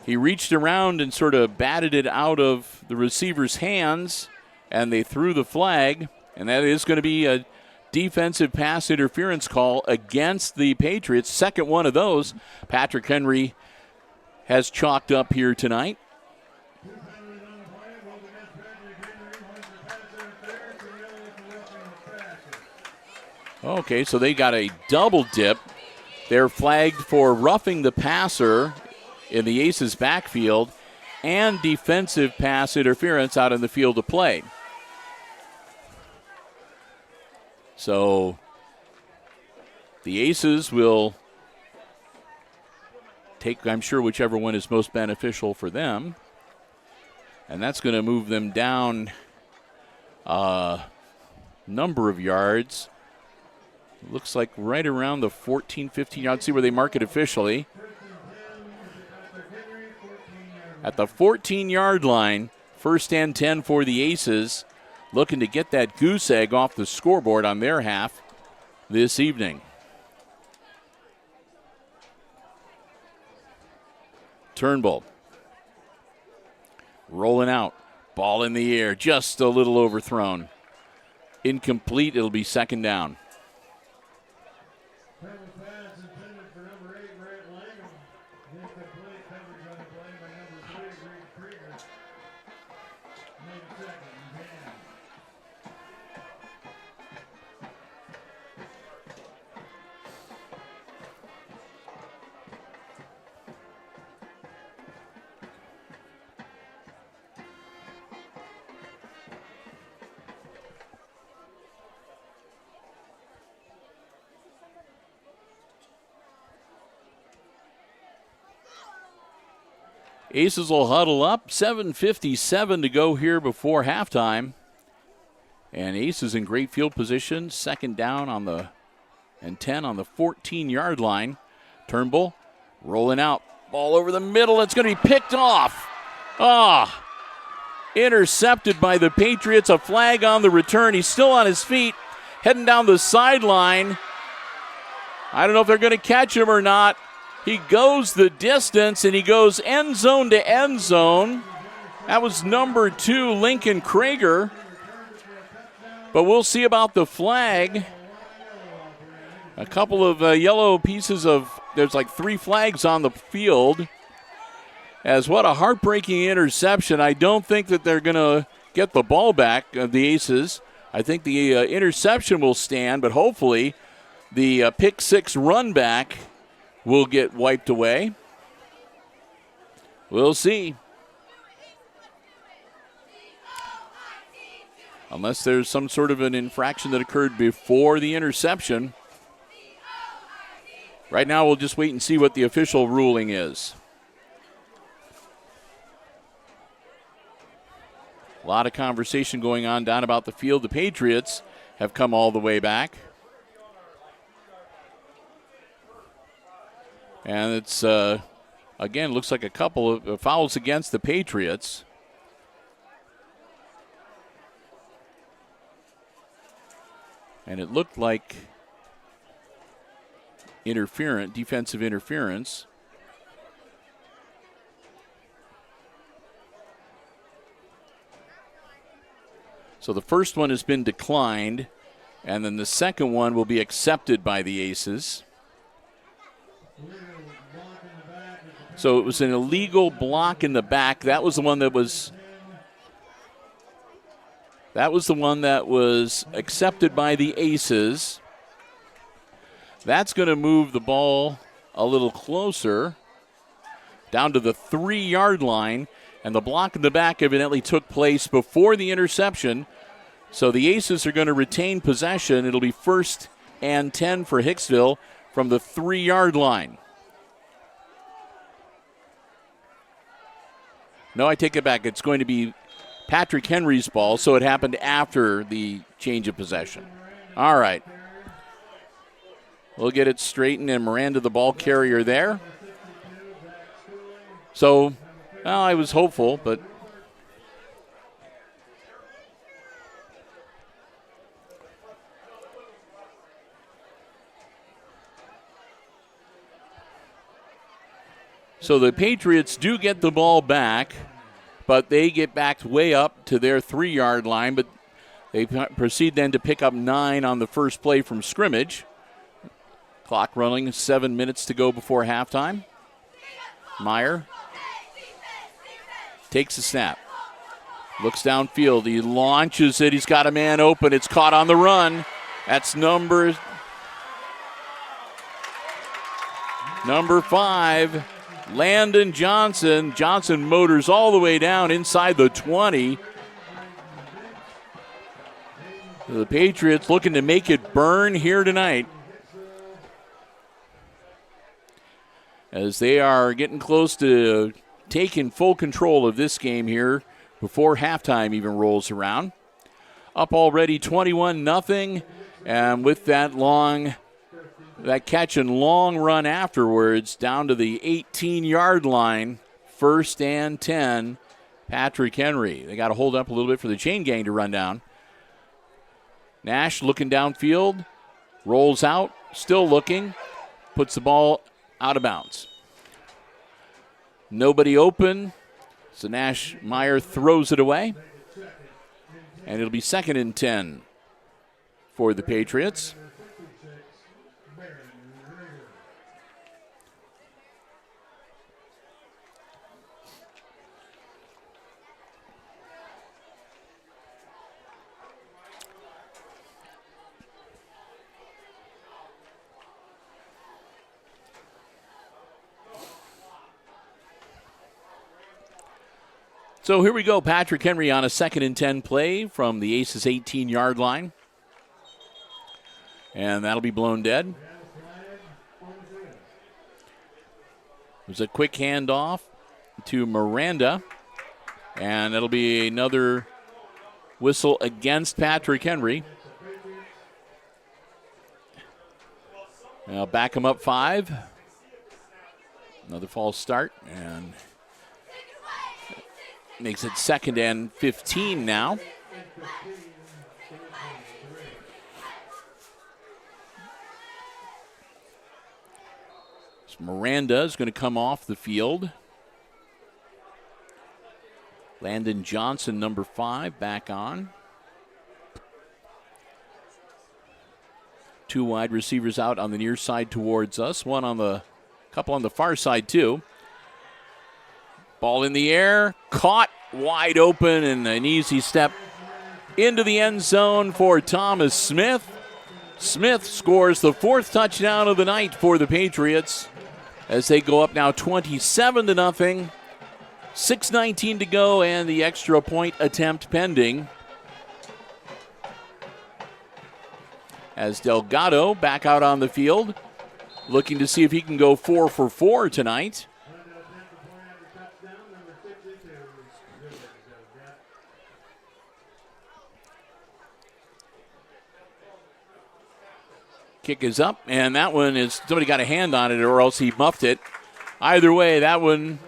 he reached around and sort of batted it out of the receiver's hands, and they threw the flag, and that is going to be a defensive pass interference call against the Patriots. Second one of those Patrick Henry has chalked up here tonight. Okay, so they got a double dip. They're flagged for roughing the passer in the Aces backfield and defensive pass interference out in the field of play. So the Aces will take, I'm sure, whichever one is most beneficial for them. And that's going to move them down a number of yards. Looks like right around the 14, 15 yards. See where they mark it officially. At the 14-yard line, first and 10 for the Aces, looking to get that goose egg off the scoreboard on their half this evening. Turnbull rolling out. Ball in the air, just a little overthrown. Incomplete, it'll be second down. Aces will huddle up. 7:57 to go here before halftime. And Aces in great field position. Second down on the and 10 on the 14-yard line. Turnbull rolling out. Ball over the middle. It's going to be picked off. Intercepted by the Patriots. A flag on the return. He's still on his feet, heading down the sideline. I don't know if they're going to catch him or not. He goes the distance, and he goes end zone to end zone. That was number 2, Lincoln Krager. But we'll see about the flag. A couple of yellow pieces of, there's like 3 flags on the field. As what a heartbreaking interception. I don't think that they're going to get the ball back, the Aces. I think the interception will stand, but hopefully the pick 6 run back will get wiped away. We'll see. Unless there's some sort of an infraction that occurred before the interception. Right now, we'll just wait and see what the official ruling is. A lot of conversation going on down about the field. The Patriots have come all the way back. And it's, again, looks like a couple of fouls against the Patriots. And it looked like defensive interference. So the first one has been declined. And then the second one will be accepted by the Aces. So it was an illegal block in the back. That was the one that was accepted by the Aces. That's going to move the ball a little closer down to the 3-yard line. And the block in the back evidently took place before the interception. So the Aces are going to retain possession. It'll be 1st and 10 for Hicksville from the 3-yard line. No, I take it back. It's going to be Patrick Henry's ball, so it happened after the change of possession. All right. We'll get it straightened, and Miranda, the ball carrier there. So, well, I was hopeful, but so the Patriots do get the ball back, but they get backed way up to their 3-yard line, but they proceed then to pick up 9 on the first play from scrimmage. Clock running, 7 minutes to go before halftime. Meyer takes a snap. Looks downfield. He launches it. He's got a man open. It's caught on the run. That's number 5. Landon Johnson. Johnson motors all the way down inside the 20. The Patriots looking to make it burn here tonight, as they are getting close to taking full control of this game here before halftime even rolls around. Up already 21-0, and with that catch and long run afterwards down to the 18-yard line, 1st and 10, Patrick Henry. They got to hold up a little bit for the chain gang to run down. Nash looking downfield, rolls out, still looking, puts the ball out of bounds. Nobody open, so Meyer throws it away, and it'll be 2nd and 10 for the Patriots. So here we go. Patrick Henry on a 2nd and 10 play from the Aces 18-yard line. And that'll be blown dead. There's a quick handoff to Miranda. And that'll be another whistle against Patrick Henry. Now back him up 5. Another false start, and makes it 2nd and 15 now. So Miranda is going to come off the field. Landon Johnson, number 5, back on. 2 wide receivers out on the near side towards us. Couple on the far side too. Ball in the air, caught wide open, and an easy step into the end zone for Thomas Smith. Smith scores the 4th touchdown of the night for the Patriots as they go up now 27-0. 6:19 to go, and the extra point attempt pending. As Delgado back out on the field, looking to see if he can go 4 for 4 tonight. Kick is up, and that one is, somebody got a hand on it or else he muffed it. Either way, that one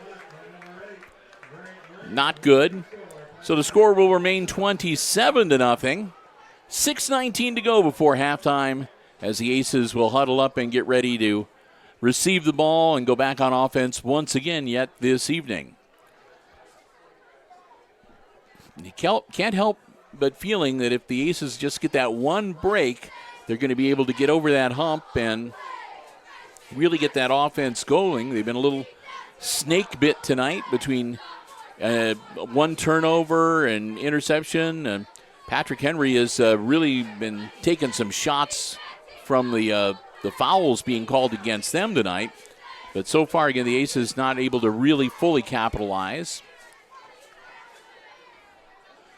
not good. So the score will remain 27-0. 6:19 to go before halftime as the Aces will huddle up and get ready to receive the ball and go back on offense once again yet this evening. You can't help but feeling that if the Aces just get that one break, they're going to be able to get over that hump and really get that offense going. They've been a little snake bit tonight between one turnover and interception. Patrick Henry has really been taking some shots from the fouls being called against them tonight. But so far, again, the Aces not able to really fully capitalize.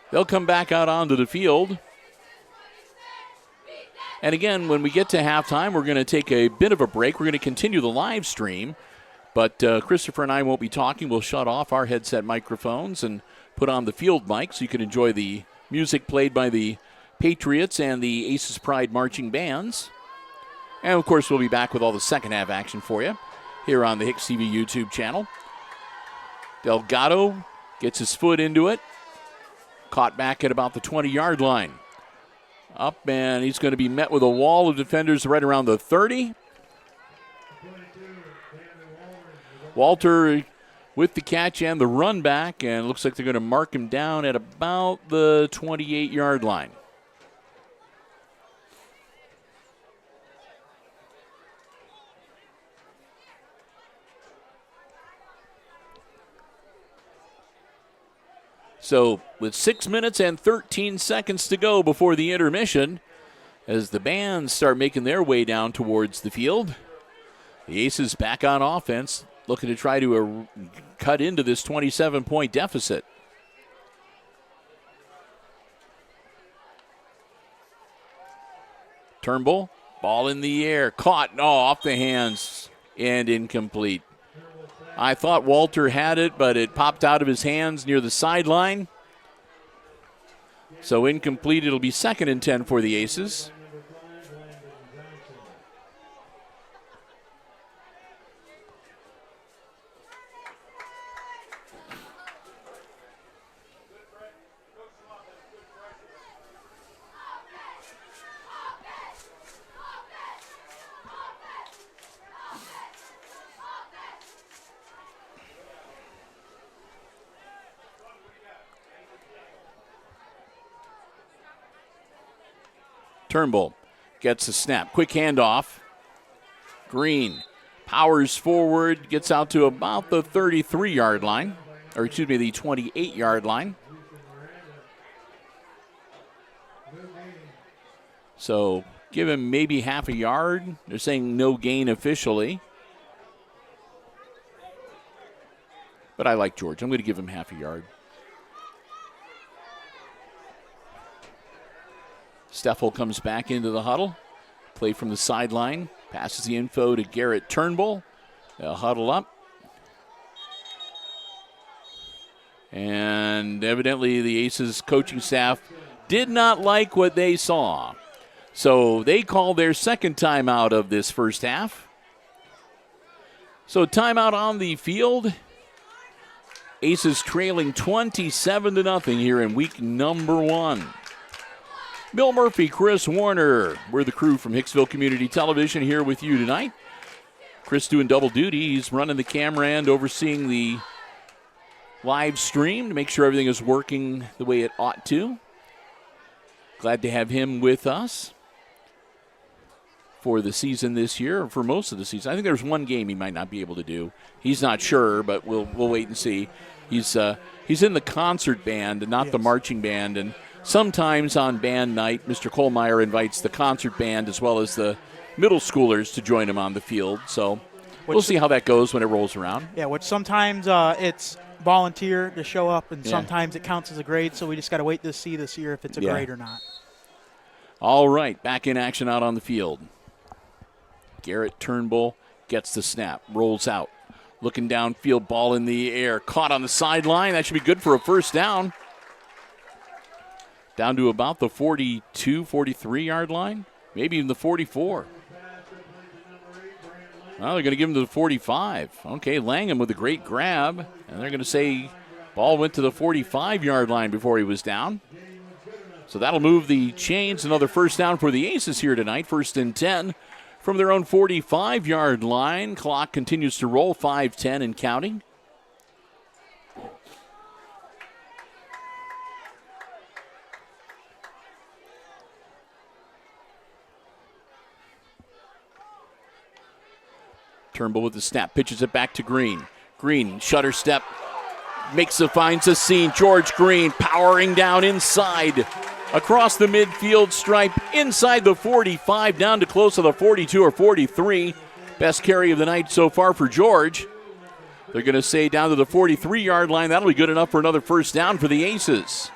They'll come back out onto the field. And again, when we get to halftime, we're going to take a bit of a break. We're going to continue the live stream. But Christopher and I won't be talking. We'll shut off our headset microphones and put on the field mic so you can enjoy the music played by the Patriots and the Aces Pride marching bands. And, of course, we'll be back with all the second half action for you here on the HIX-TV YouTube channel. Delgado gets his foot into it. Caught back at about the 20-yard line. Up, and he's going to be met with a wall of defenders right around the 30. Walter with the catch and the run back, and it looks like they're going to mark him down at about the 28-yard line. So with 6 minutes and 13 seconds to go before the intermission, as the bands start making their way down towards the field, the Aces back on offense, looking to try to cut into this 27-point deficit. Turnbull, ball in the air, caught, off the hands and incomplete. I thought Walter had it, but it popped out of his hands near the sideline. So incomplete. It'll be 2nd and 10 for the Aces. Turnbull gets the snap. Quick handoff. Green powers forward, gets out to about the 33-yard line. Or, excuse me, the 28-yard line. So give him maybe half a yard. They're saying no gain officially. But I like George. I'm going to give him half a yard. Steffel comes back into the huddle. Play from the sideline. Passes the info to Garrett Turnbull. They'll huddle up. And evidently the Aces coaching staff did not like what they saw. So they called their second timeout of this first half. So timeout on the field. Aces trailing 27-0 here in week number 1. Bill Murphy, Chris Warner, we're the crew from Hicksville Community Television here with you tonight. Chris doing double duty. He's running the camera and overseeing the live stream to make sure everything is working the way it ought to. Glad to have him with us for the season this year, or for most of the season. I think there's one game he might not be able to do. He's not sure, but we'll wait and see. He's in the concert band, not the marching band, and sometimes on band night, Mr. Kohlmeyer invites the concert band as well as the middle schoolers to join him on the field. So we'll see how that goes when it rolls around. Yeah, which sometimes it's volunteer to show up, and sometimes it counts as a grade, so we just got to wait to see this year if it's a grade or not. All right, back in action out on the field. Garrett Turnbull gets the snap, rolls out. Looking downfield, ball in the air, caught on the sideline. That should be good for a first down. Down to about the 42, 43-yard line, maybe even the 44. Well, they're going to give him to the 45. Okay, Langham with a great grab, and they're going to say ball went to the 45-yard line before he was down. So that'll move the chains. Another first down for the Aces here tonight, 1st and 10 from their own 45-yard line. Clock continues to roll, 5:10 and counting. Turnbull with the snap, pitches it back to Green. Green, shutter step, finds a seam. George Green powering down inside, across the midfield stripe, inside the 45, down to close to the 42 or 43. Best carry of the night so far for George. They're going to say down to the 43-yard line. That'll be good enough for another first down for the Aces.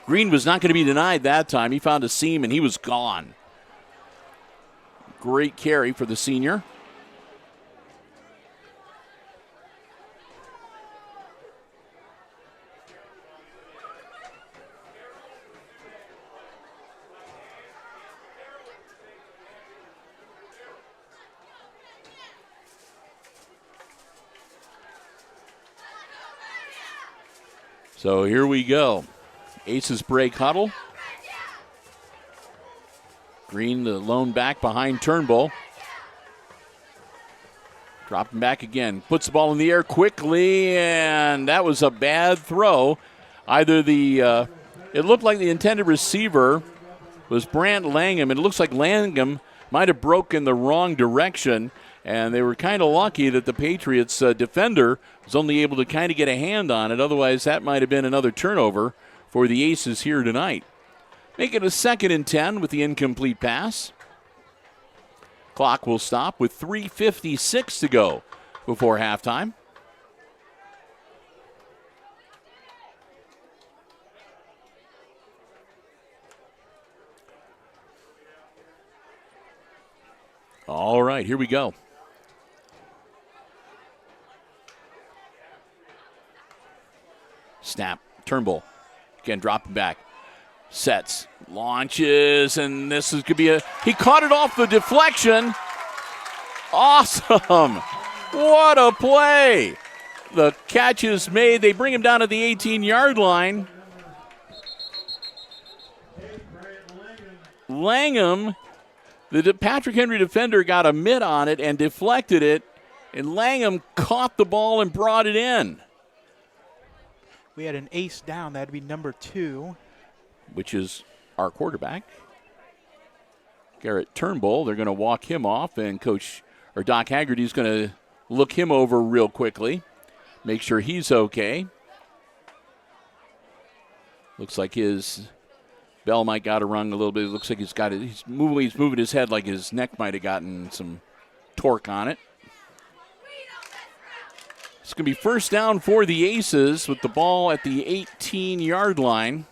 Green was not going to be denied that time. He found a seam and he was gone. Great carry for the senior. So here we go. Aces break huddle. Green, the lone back behind Turnbull. Dropping back again. Puts the ball in the air quickly, and that was a bad throw. Either it looked like the intended receiver was Brant Langham, and it looks like Langham might have broken the wrong direction, and they were kind of lucky that the Patriots defender was only able to kind of get a hand on it. Otherwise, that might have been another turnover for the Aces here tonight. Make it a 2nd and 10 with the incomplete pass. Clock will stop with 3:56 to go before halftime. All right, here we go. Snap, Turnbull, again dropping back, sets, launches, and could be he caught it off the deflection. Awesome, what a play. The catch is made, they bring him down to the 18-yard line. Langham, the Patrick Henry defender got a mitt on it and deflected it, and Langham caught the ball and brought it in. We had an ace down. That'd be number 2. Which is our quarterback, Garrett Turnbull. They're going to walk him off, and Doc Haggerty's going to look him over real quickly, make sure he's okay. Looks like his bell might got a rung a little bit. It looks like he's moving his head like his neck might have gotten some torque on it. It's going to be first down for the Aces with the ball at the 18-yard line.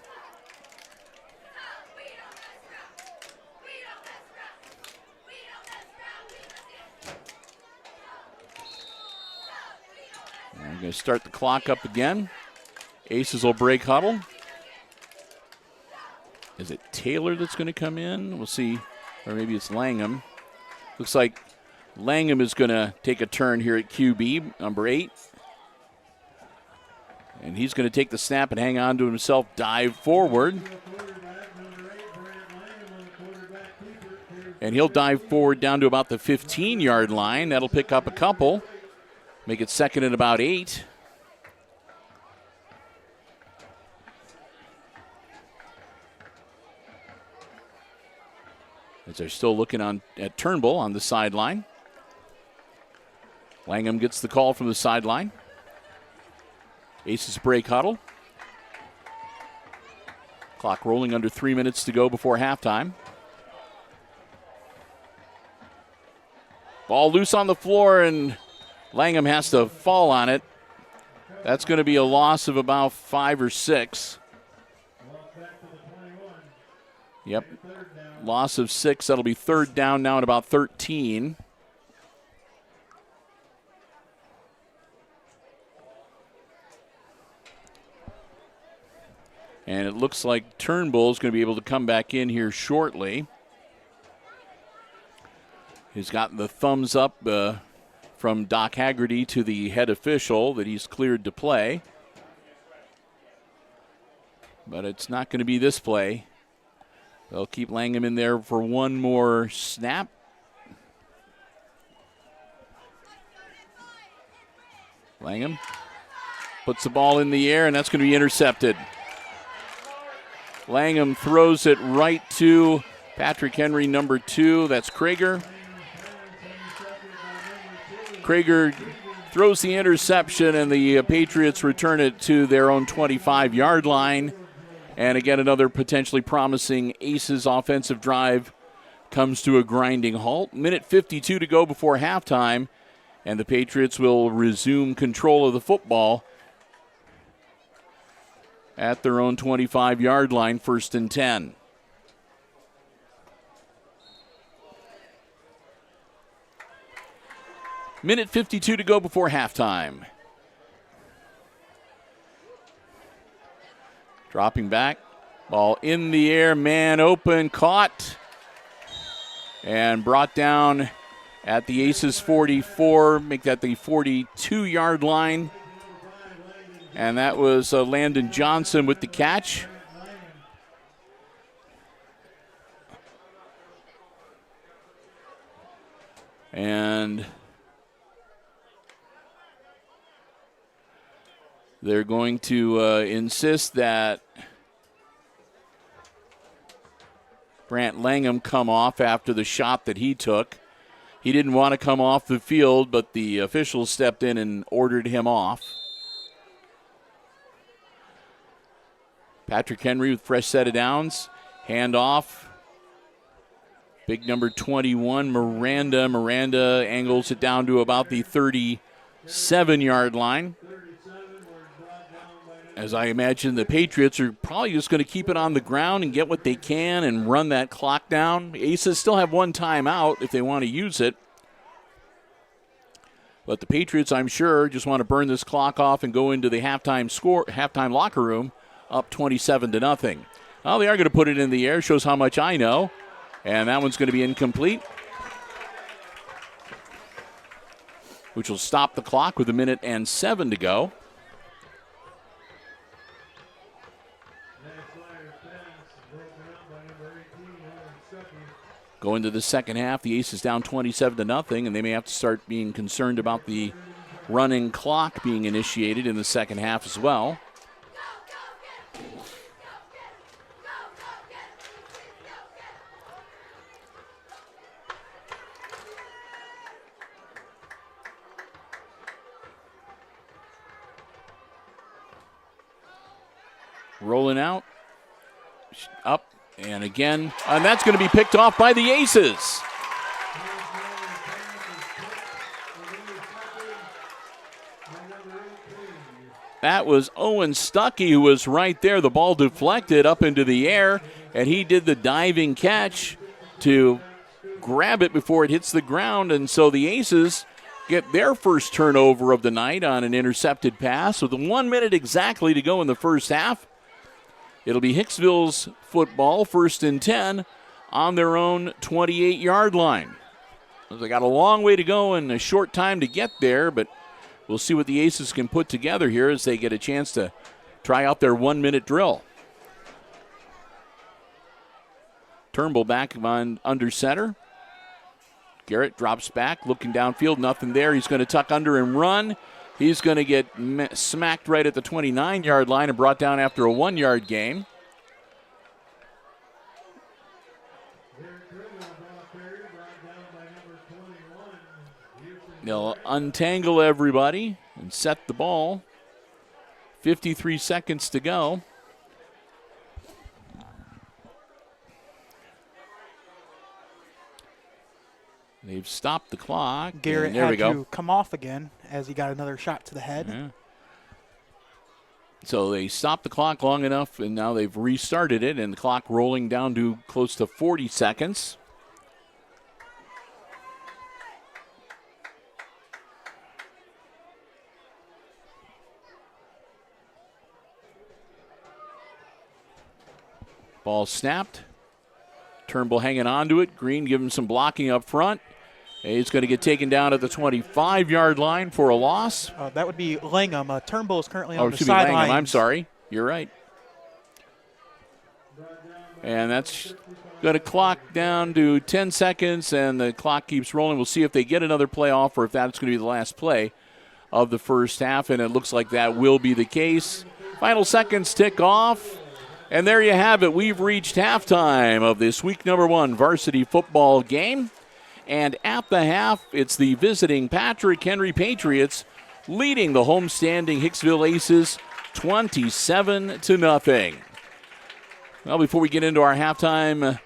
I'm going to start the clock up again. Aces will break huddle. Is it Taylor that's going to come in? We'll see. Or maybe it's Langham. Looks like Langham is going to take a turn here at QB, number 8. And he's going to take the snap and hang on to himself, dive forward. And he'll dive forward down to about the 15-yard line. That'll pick up a couple. Make it 2nd and about 8. As they're still looking at Turnbull on the sideline. Langham gets the call from the sideline. Aces break huddle. Clock rolling under 3 minutes to go before halftime. Ball loose on the floor, and Langham has to fall on it. That's going to be a loss of about 5 or 6. Yep. Loss of 6. That'll be 3rd down now at about 13. And it looks like Turnbull is going to be able to come back in here shortly. He's gotten the thumbs up from Doc Haggerty to the head official that he's cleared to play. But it's not going to be this play. They'll keep Langham in there for one more snap. Langham puts the ball in the air, and that's going to be intercepted. Langham throws it right to Patrick Henry, number 2. That's Krager. Krager throws the interception, and the Patriots return it to their own 25-yard line. And again, another potentially promising Aces offensive drive comes to a grinding halt. Minute 52 to go before halftime, and the Patriots will resume control of the football at their own 25-yard line, 1st and 10. Minute 52 to go before halftime. Dropping back, ball in the air, man open, caught, and brought down at the Aces 44, make that the 42-yard line. And that was Landon Johnson with the catch. And they're going to insist that Brant Langham come off after the shot that he took. He didn't want to come off the field, but the officials stepped in and ordered him off. Patrick Henry with fresh set of downs. Hand off. Big number 21, Miranda. Miranda angles it down to about the 37-yard line. As I imagine, the Patriots are probably just going to keep it on the ground and get what they can and run that clock down. Aces still have one timeout if they want to use it. But the Patriots, I'm sure, just want to burn this clock off and go into the halftime locker room up 27-0. Well, they are going to put it in the air. Shows how much I know. And that one's going to be incomplete, which will stop the clock with 1:07 to go. Going to the second half, the Aces down 27-0, and they may have to start being concerned about the running clock being initiated in the second half as well. Rolling out, up, and again, and that's going to be picked off by the Aces. That was Owen Stuckey who was right there. The ball deflected up into the air, and he did the diving catch to grab it before it hits the ground, and so the Aces get their first turnover of the night on an intercepted pass with 1 minute exactly to go in the first half. It'll be Hicksville's football, 1st and 10, on their own 28-yard line. They got a long way to go and a short time to get there, but we'll see what the Aces can put together here as they get a chance to try out their 1 minute drill. Turnbull back on under center. Garrett drops back, looking downfield, nothing there. He's going to tuck under and run. He's going to get smacked right at the 29-yard line and brought down after a 1-yard gain. They'll untangle everybody and set the ball. 53 seconds to go. They've stopped the clock. Garrett had to come off again as he got another shot to the head. Yeah. So they stopped the clock long enough, and now they've restarted it, and the clock rolling down to close to 40 seconds. Ball snapped. Turnbull hanging on to it. Green giving some blocking up front. He's going to get taken down at the 25-yard line for a loss. That would be Langham. Turnbull is currently on the sideline. I'm sorry. You're right. And that's going to clock down to 10 seconds, and the clock keeps rolling. We'll see if they get another play off or if that's going to be the last play of the first half, and it looks like that will be the case. Final seconds tick off. And there you have it. We've reached halftime of this week number 1 varsity football game. And at the half, it's the visiting Patrick Henry Patriots leading the homestanding Hicksville Aces 27-0. Well, before we get into our halftime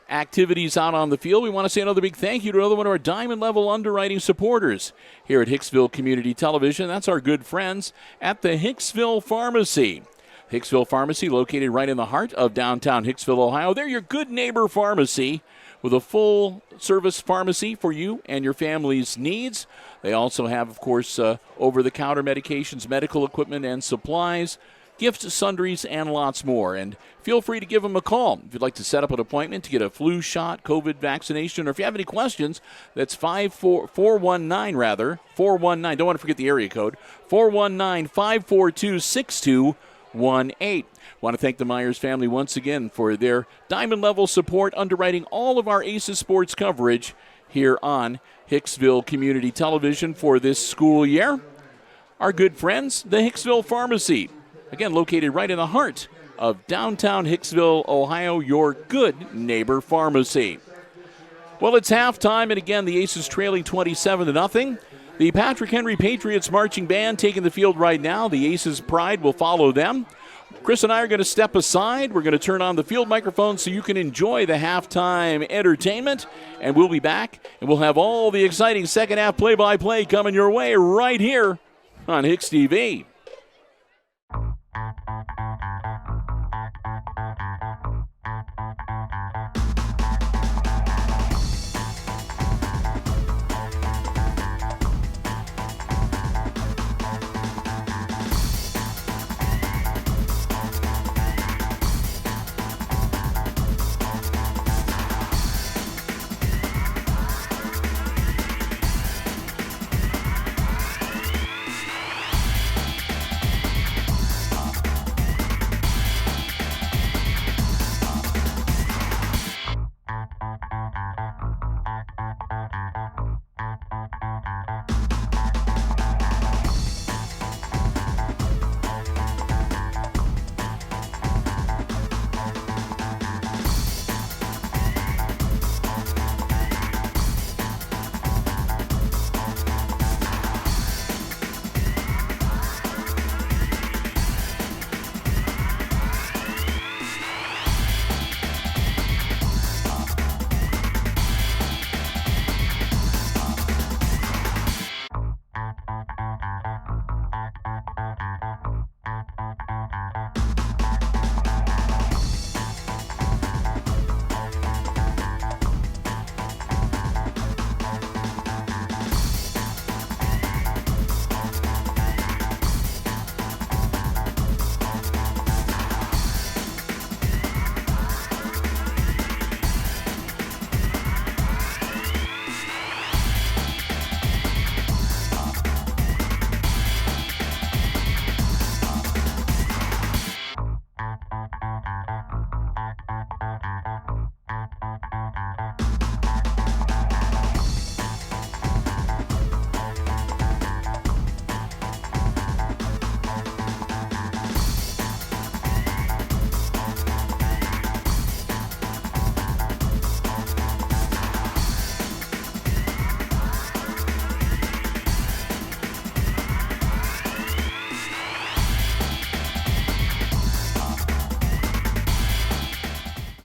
activities out on the field, we want to say another big thank you to another one of our diamond level underwriting supporters here at Hicksville Community Television. That's our good friends at the Hicksville Pharmacy. Hicksville Pharmacy, located right in the heart of downtown Hicksville, Ohio. They're your good neighbor pharmacy with a full-service pharmacy for you and your family's needs. They also have, of course, over-the-counter medications, medical equipment, and supplies, gifts, sundries, and lots more. And feel free to give them a call if you'd like to set up an appointment to get a flu shot, COVID vaccination, or if you have any questions, that's 419, rather. 419, don't want to forget the area code, 419-542-6218. Want to thank the Myers family once again for their diamond-level support underwriting all of our Aces sports coverage here on Hicksville Community Television for this school year. Our good friends, the Hicksville Pharmacy, again located right in the heart of downtown Hicksville, Ohio, your good neighbor pharmacy. Well, it's halftime, and again, the Aces trailing 27-0. The Patrick Henry Patriots marching band taking the field right now. The Aces' pride will follow them. Chris and I are going to step aside. We're going to turn on the field microphone so you can enjoy the halftime entertainment. And we'll be back, and we'll have all the exciting second half play-by-play coming your way right here on HIX-TV.